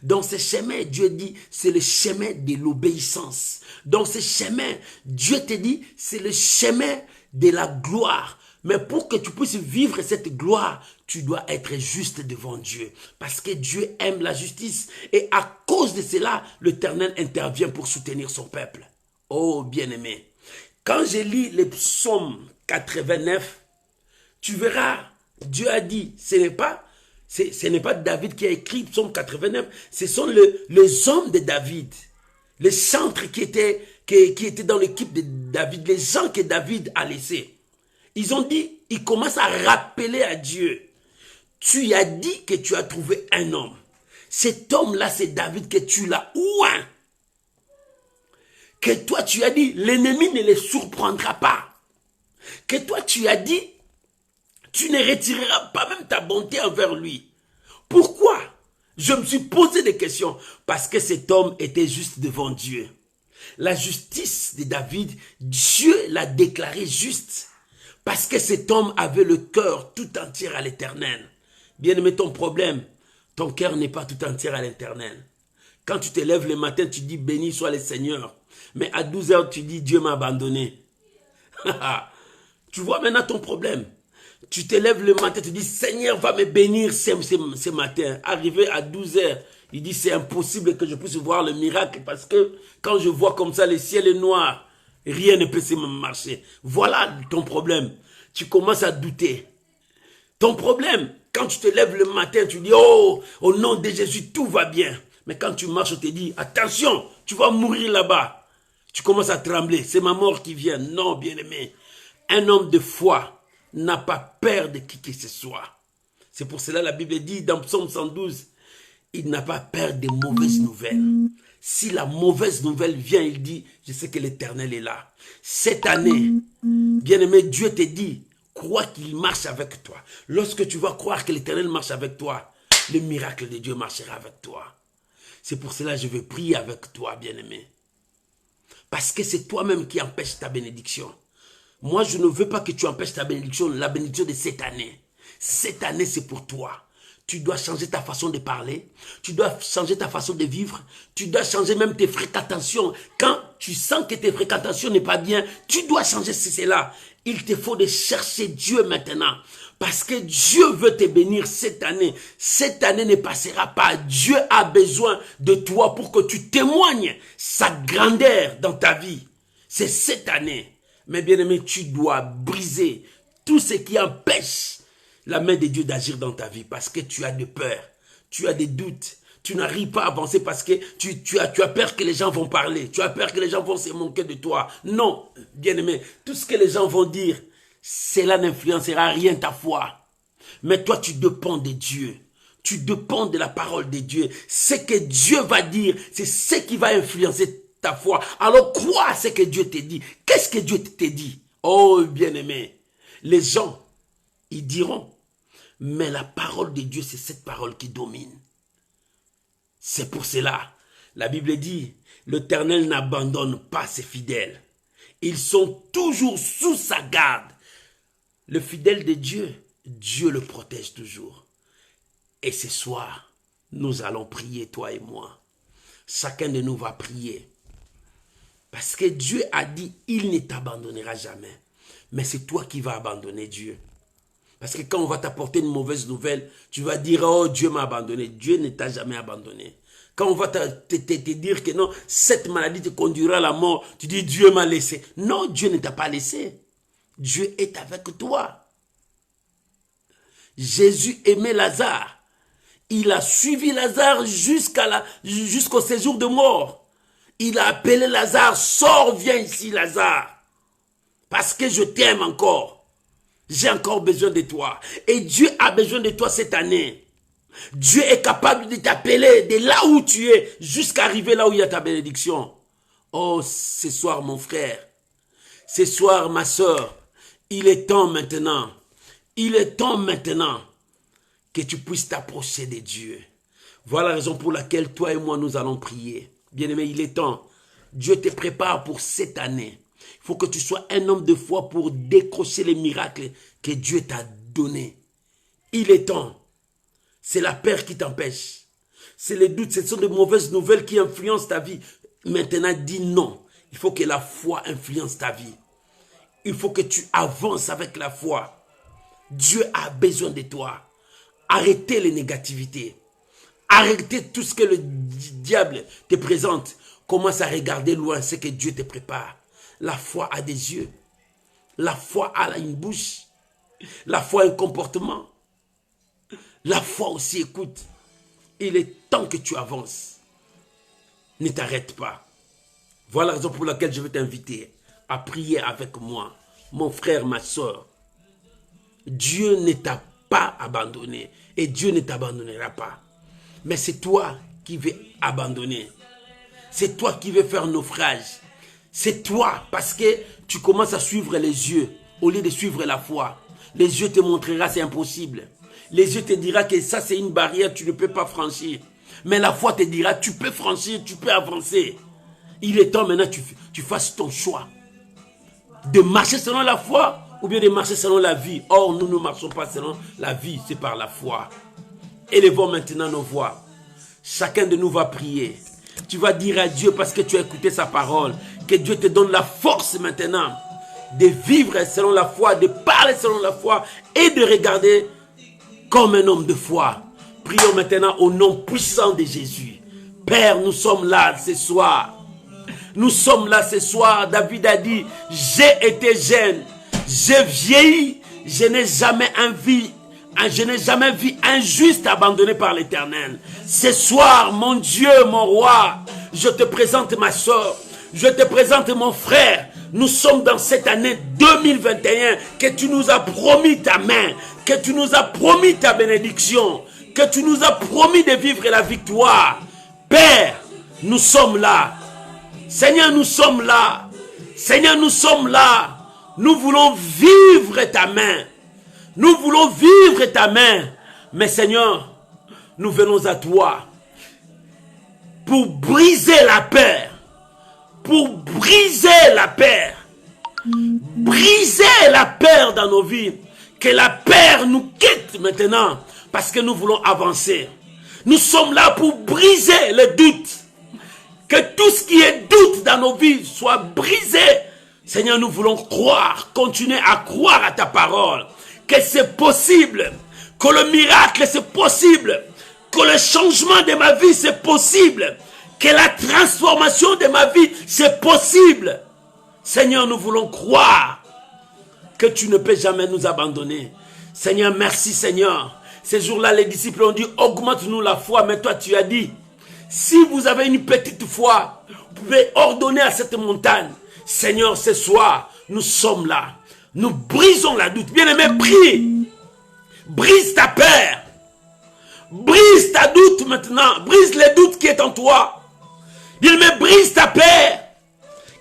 Dans ce chemin, Dieu dit: c'est le chemin de l'obéissance. Dans ce chemin, Dieu te dit: c'est le chemin de la gloire. Mais pour que tu puisses vivre cette gloire, tu dois être juste devant Dieu. Parce que Dieu aime la justice. Et à cause de cela, l'Éternel intervient pour soutenir son peuple. Oh, bien-aimé. Quand je lis le psaume 89, tu verras, Dieu a dit, ce n'est pas David qui a écrit le psaume 89, ce sont les hommes de David, les chantres qui étaient dans l'équipe de David, les gens que David a laissés. Ils ont dit, ils commencent à rappeler à Dieu: tu as dit que tu as trouvé un homme. Cet homme-là, c'est David, que tu l'as oint. Que toi, tu as dit, l'ennemi ne les surprendra pas. Que toi, tu as dit, tu ne retireras pas même ta bonté envers lui. Pourquoi? Je me suis posé des questions. Parce que cet homme était juste devant Dieu. La justice de David, Dieu l'a déclaré juste. Parce que cet homme avait le cœur tout entier à l'Éternel. Bien-aimé, ton problème, ton cœur n'est pas tout entier à l'Éternel. Quand tu te lèves le matin, tu dis: béni soit le Seigneur. Mais à 12 heures, tu dis: Dieu m'a abandonné. Tu vois maintenant ton problème. Tu te lèves le matin, tu dis: Seigneur va me bénir ce matin. Arrivé à 12 heures, Il dit, c'est impossible que je puisse voir le miracle parce que quand je vois comme ça, le ciel est noir, rien ne peut se marcher. Voilà ton problème. Tu commences à douter. Ton problème, quand tu te lèves le matin, tu dis, oh, au nom de Jésus, tout va bien. Mais quand tu marches, on te dit, attention, tu vas mourir là-bas. Tu commences à trembler, c'est ma mort qui vient. Non, bien-aimé, un homme de foi n'a pas peur de qui que ce soit. C'est pour cela que la Bible dit dans Psaume 112, il n'a pas peur des mauvaises nouvelles. Si la mauvaise nouvelle vient, il dit, je sais que l'Éternel est là. Cette année, bien-aimé, Dieu te dit, crois qu'il marche avec toi. Lorsque tu vas croire que l'Éternel marche avec toi, le miracle de Dieu marchera avec toi. C'est pour cela que je veux prier avec toi, bien-aimé. Parce que c'est toi-même qui empêches ta bénédiction. Moi, je ne veux pas que tu empêches ta bénédiction, la bénédiction de cette année. Cette année, c'est pour toi. Tu dois changer ta façon de parler. Tu dois changer ta façon de vivre. Tu dois changer même tes fréquentations. Quand tu sens que tes fréquentations n'est pas bien, tu dois changer cela. Il te faut de chercher Dieu maintenant. Parce que Dieu veut te bénir cette année. Cette année ne passera pas. Dieu a besoin de toi pour que tu témoignes sa grandeur dans ta vie. C'est cette année. Mais bien aimé, tu dois briser tout ce qui empêche la main de Dieu d'agir dans ta vie. Parce que tu as de peur. Tu as des doutes. Tu n'arrives pas à avancer parce que tu as peur que les gens vont parler. Tu as peur que les gens vont se moquer de toi. Non, bien-aimé, tout ce que les gens vont dire, cela n'influencera rien ta foi. Mais toi, tu dépends de Dieu. Tu dépends de la parole de Dieu. Ce que Dieu va dire, c'est ce qui va influencer ta foi. Alors crois à ce que Dieu te dit. Qu'est-ce que Dieu te dit? Oh, bien-aimé, les gens, ils diront, mais la parole de Dieu, c'est cette parole qui domine. C'est pour cela, la Bible dit, l'Éternel n'abandonne pas ses fidèles. Ils sont toujours sous sa garde. Le fidèle de Dieu, Dieu le protège toujours. Et ce soir, nous allons prier, toi et moi. Chacun de nous va prier. Parce que Dieu a dit, il ne t'abandonnera jamais. Mais c'est toi qui vas abandonner Dieu. Parce que quand on va t'apporter une mauvaise nouvelle, tu vas dire, oh Dieu m'a abandonné. Dieu ne t'a jamais abandonné. Quand on va te dire que non, cette maladie te conduira à la mort, tu dis Dieu m'a laissé. Non, Dieu ne t'a pas laissé. Dieu est avec toi. Jésus aimait Lazare. Il a suivi Lazare jusqu'au séjour de mort. Il a appelé Lazare, sors, viens ici Lazare. Parce que je t'aime encore. J'ai encore besoin de toi. Et Dieu a besoin de toi cette année. Dieu est capable de t'appeler de là où tu es jusqu'à arriver là où il y a ta bénédiction. Oh, ce soir mon frère, ce soir ma soeur, il est temps maintenant que tu puisses t'approcher de Dieu. Voilà la raison pour laquelle toi et moi nous allons prier. Bien-aimé, il est temps. Dieu te prépare pour cette année. Il faut que tu sois un homme de foi pour décrocher les miracles que Dieu t'a donnés. Il est temps. C'est la peur qui t'empêche. C'est les doutes, ce sont de mauvaises nouvelles qui influencent ta vie. Maintenant, dis non. Il faut que la foi influence ta vie. Il faut que tu avances avec la foi. Dieu a besoin de toi. Arrêtez les négativités. Arrêtez tout ce que le diable te présente. Commence à regarder loin ce que Dieu te prépare. La foi a des yeux. La foi a une bouche. La foi a un comportement. La foi aussi écoute. Il est temps que tu avances. Ne t'arrête pas. Voilà la raison pour laquelle je veux t'inviter à prier avec moi. Mon frère, ma soeur. Dieu ne t'a pas abandonné. Et Dieu ne t'abandonnera pas. Mais c'est toi qui veux abandonner. C'est toi qui veux faire naufrage. C'est toi, parce que tu commences à suivre les yeux au lieu de suivre la foi. Les yeux te montrera c'est impossible. Les yeux te dira que ça c'est une barrière, tu ne peux pas franchir. Mais la foi te dira tu peux franchir, tu peux avancer. Il est temps maintenant que tu fasses ton choix. De marcher selon la foi ou bien de marcher selon la vie. Or nous ne marchons pas selon la vie, c'est par la foi. Élevons maintenant nos voix. Chacun de nous va prier. Tu vas dire à Dieu parce que tu as écouté sa parole. Que Dieu te donne la force maintenant de vivre selon la foi, de parler selon la foi et de regarder comme un homme de foi. Prions maintenant au nom puissant de Jésus. Père, nous sommes là ce soir. Nous sommes là ce soir. David a dit, j'ai été jeune, j'ai vieilli, je n'ai jamais vu un juste abandonné par l'Éternel. Ce soir, mon Dieu, mon roi, je te présente ma soeur, je te présente mon frère. Nous sommes dans cette année 2021 que tu nous as promis ta main, que tu nous as promis ta bénédiction, que tu nous as promis de vivre la victoire. Père, nous sommes là. Seigneur, nous sommes là. Seigneur, nous sommes là. Nous voulons vivre ta main. Nous voulons vivre ta main. Mais Seigneur, nous venons à toi pour briser la peur. Pour briser la peur. Briser la peur dans nos vies. Que la peur nous quitte maintenant. Parce que nous voulons avancer. Nous sommes là pour briser le doute. Que tout ce qui est doute dans nos vies soit brisé. Seigneur, nous voulons croire, continuer à croire à ta parole. Que c'est possible. Que le miracle c'est possible. Que le changement de ma vie c'est possible. Que la transformation de ma vie c'est possible. Seigneur, nous voulons croire que tu ne peux jamais nous abandonner. Seigneur, merci Seigneur. Ces jours-là, les disciples ont dit, augmente-nous la foi. Mais toi, tu as dit, si vous avez une petite foi, vous pouvez ordonner à cette montagne. Seigneur, ce soir, nous sommes là. Nous brisons la doute. Bien-aimé, prie. Brise ta peur. Brise ta doute maintenant. Brise le doute qui est en toi. Bien-aimé, brise ta peur.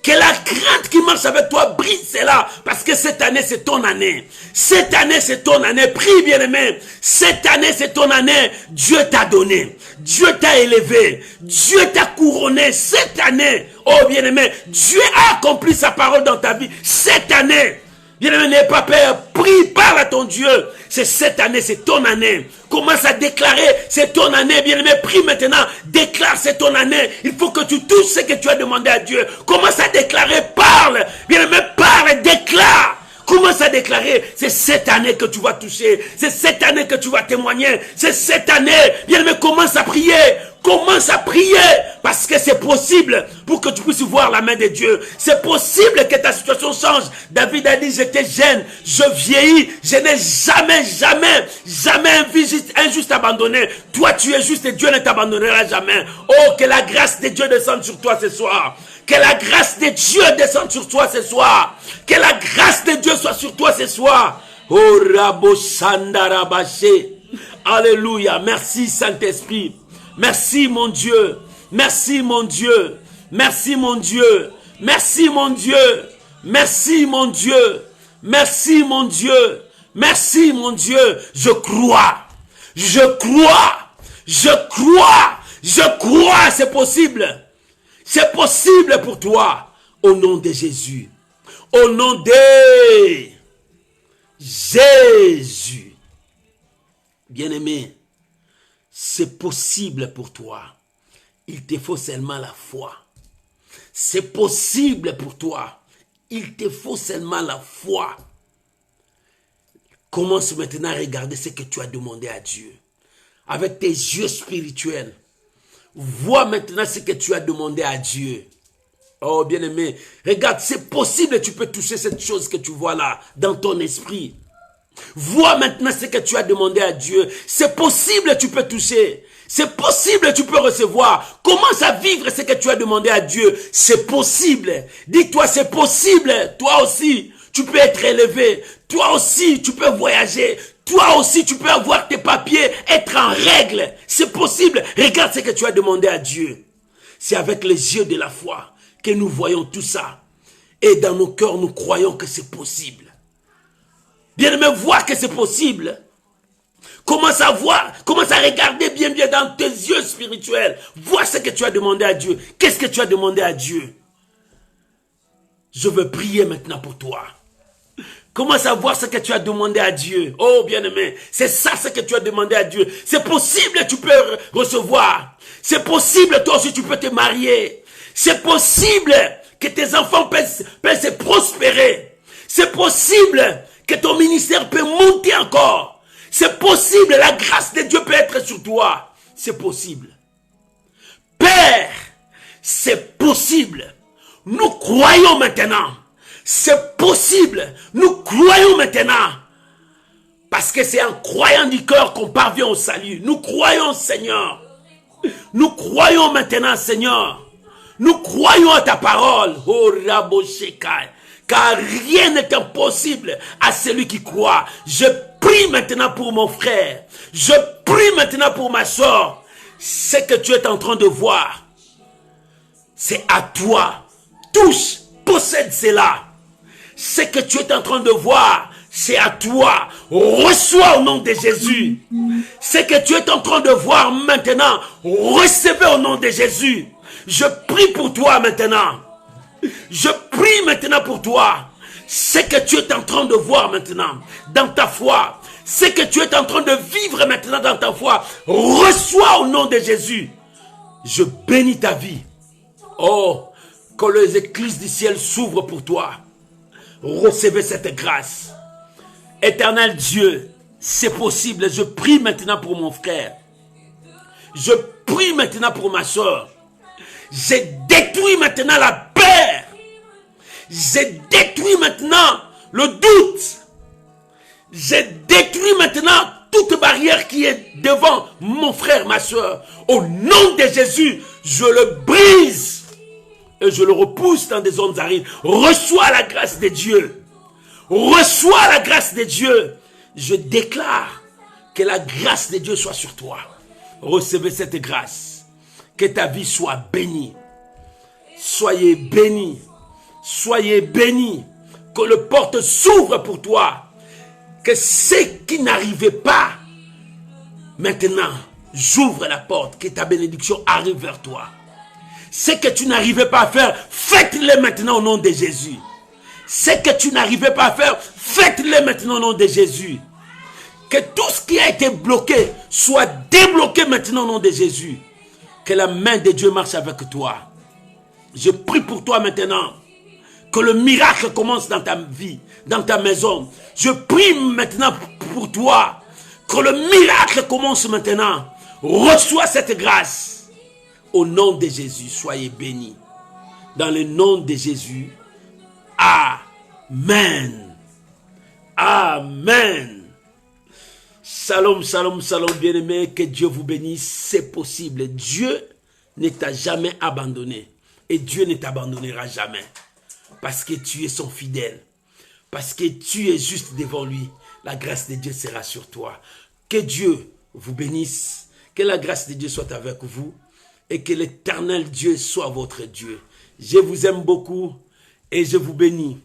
Que la crainte qui marche avec toi brise cela. Parce que cette année, c'est ton année. Cette année, c'est ton année. Prie, bien-aimé. Cette année, c'est ton année. Dieu t'a donné. Dieu t'a élevé. Dieu t'a couronné. Cette année, oh bien-aimé, Dieu a accompli sa parole dans ta vie. Cette année, bien-aimé, n'aie pas peur. Prie, parle à ton Dieu. C'est cette année, c'est ton année. Commence à déclarer, c'est ton année. Bien-aimé, prie maintenant. Déclare, c'est ton année. Il faut que tu touches ce que tu as demandé à Dieu. Commence à déclarer, parle. Bien-aimé, parle, déclare. Commence à déclarer, c'est cette année que tu vas toucher. C'est cette année que tu vas témoigner. C'est cette année. Bien-aimé, commence à prier. Commence à prier. Parce que c'est possible pour que tu puisses voir la main de Dieu. C'est possible que ta situation change. David a dit, j'étais jeune, je vieillis. Je n'ai jamais vu injuste abandonné. Toi, tu es juste et Dieu ne t'abandonnera jamais. Oh, que la grâce de Dieu descende sur toi ce soir. Que la grâce de Dieu descende sur toi ce soir. Que la grâce de Dieu soit sur toi ce soir. Oh, Rabo Shandarabaché. Alléluia. Merci Saint-Esprit. Merci mon Dieu. Merci mon Dieu. Merci mon Dieu. Merci mon Dieu. Merci mon Dieu. Merci mon Dieu. Merci mon Dieu. Je crois. Je crois. Je crois. Je crois. C'est possible. C'est possible pour toi. Au nom de Jésus. Au nom de Jésus. Bien-aimé, c'est possible pour toi. Il te faut seulement la foi. C'est possible pour toi. Il te faut seulement la foi. Commence maintenant à regarder ce que tu as demandé à Dieu. Avec tes yeux spirituels. Vois maintenant ce que tu as demandé à Dieu. Oh bien-aimé, regarde, c'est possible, tu peux toucher cette chose que tu vois là, dans ton esprit. Vois maintenant ce que tu as demandé à Dieu. C'est possible, tu peux toucher. C'est possible, tu peux recevoir. Commence à vivre ce que tu as demandé à Dieu. C'est possible. Dis-toi, c'est possible. Toi aussi, tu peux être élevé. Toi aussi, tu peux voyager. Toi aussi, tu peux avoir tes papiers, être en règle. C'est possible. Regarde ce que tu as demandé à Dieu. C'est avec les yeux de la foi que nous voyons tout ça. Et dans nos cœurs, nous croyons que c'est possible. Bien-aimé, vois que c'est possible. Commence à voir, commence à regarder bien dans tes yeux spirituels. Vois ce que tu as demandé à Dieu. Qu'est-ce que tu as demandé à Dieu? Je veux prier maintenant pour toi. Commence à voir ce que tu as demandé à Dieu. Oh bien-aimé, c'est ça ce que tu as demandé à Dieu. C'est possible, tu peux recevoir. C'est possible, toi aussi tu peux te marier. C'est possible que tes enfants puissent prospérer. C'est possible que ton ministère peut monter encore. C'est possible, la grâce de Dieu peut être sur toi. C'est possible. Père, c'est possible. Nous croyons maintenant. C'est possible. Nous croyons maintenant. Parce que c'est en croyant du cœur qu'on parvient au salut. Nous croyons, Seigneur. Nous croyons maintenant, Seigneur. Nous croyons à ta parole. Oh, Raboshekai. Car rien n'est impossible à celui qui croit. Je prie maintenant pour mon frère. Je prie maintenant pour ma soeur. Ce que tu es en train de voir, c'est à toi. Touche, possède cela. Ce que tu es en train de voir, c'est à toi. Reçois au nom de Jésus. Ce que tu es en train de voir maintenant, recevez au nom de Jésus. Je prie pour toi maintenant. Je prie maintenant pour toi. Ce que tu es en train de voir maintenant dans ta foi, ce que tu es en train de vivre maintenant dans ta foi, reçois au nom de Jésus. Je bénis ta vie. Oh, que les écluses du ciel s'ouvrent pour toi. Recevez cette grâce. Éternel Dieu, c'est possible. Je prie maintenant pour mon frère. Je prie maintenant pour ma soeur. Je détruis maintenant la peur. Je détruis maintenant le doute. Je détruis maintenant toute barrière qui est devant mon frère, ma soeur. Au nom de Jésus, je le brise et je le repousse dans des zones arides. Reçois la grâce de Dieu. Reçois la grâce de Dieu. Je déclare que la grâce de Dieu soit sur toi. Recevez cette grâce. Que ta vie soit bénie. Soyez bénis. Soyez bénis. Que les portes s'ouvrent pour toi. Que ce qui n'arrivait pas, maintenant, j'ouvre la porte. Que ta bénédiction arrive vers toi. Ce que tu n'arrivais pas à faire, faites-le maintenant au nom de Jésus. Ce que tu n'arrivais pas à faire, faites-le maintenant au nom de Jésus. Que tout ce qui a été bloqué soit débloqué maintenant au nom de Jésus. Que la main de Dieu marche avec toi. Je prie pour toi maintenant. Que le miracle commence dans ta vie, dans ta maison. Je prie maintenant pour toi. Que le miracle commence maintenant. Reçois cette grâce. Au nom de Jésus, soyez bénis. Dans le nom de Jésus. Amen. Amen. Shalom, shalom, shalom, bien-aimés. Que Dieu vous bénisse. C'est possible. Dieu ne t'a jamais abandonné. Et Dieu ne t'abandonnera jamais. Parce que tu es son fidèle. Parce que tu es juste devant lui. La grâce de Dieu sera sur toi. Que Dieu vous bénisse. Que la grâce de Dieu soit avec vous. Et que l'éternel Dieu soit votre Dieu. Je vous aime beaucoup. Et je vous bénis.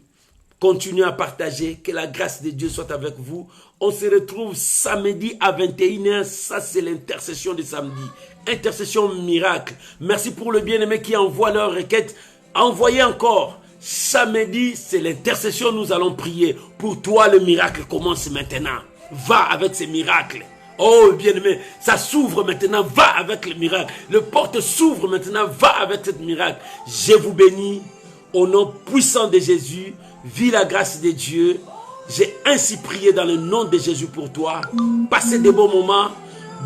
Continuez à partager. Que la grâce de Dieu soit avec vous. On se retrouve samedi à 21h. Ça, c'est l'intercession de samedi. Intercession miracle. Merci pour le bien-aimé qui envoie leur requête. Envoyez encore. Samedi, c'est l'intercession. Nous allons prier. Pour toi, le miracle commence maintenant. Va avec ces miracles. Oh, bien-aimé, ça s'ouvre maintenant. Va avec le miracle. Le porte s'ouvre maintenant. Va avec ce miracle. Je vous bénis. Au nom puissant de Jésus, vis la grâce de Dieu. J'ai ainsi prié dans le nom de Jésus pour toi. Passez de bons moments.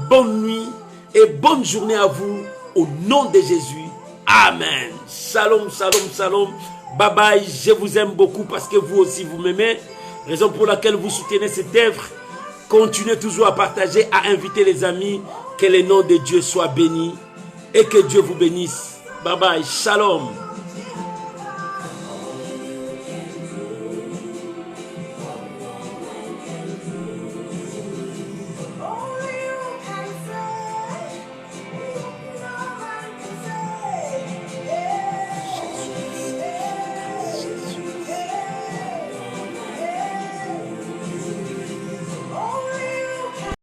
Bonne nuit et bonne journée à vous. Au nom de Jésus. Amen. Shalom, shalom, shalom. Bye bye. Je vous aime beaucoup parce que vous aussi vous m'aimez. Raison pour laquelle vous soutenez cette œuvre. Continuez toujours à partager, à inviter les amis. Que le nom de Dieu soit béni. Et que Dieu vous bénisse. Bye bye. Shalom.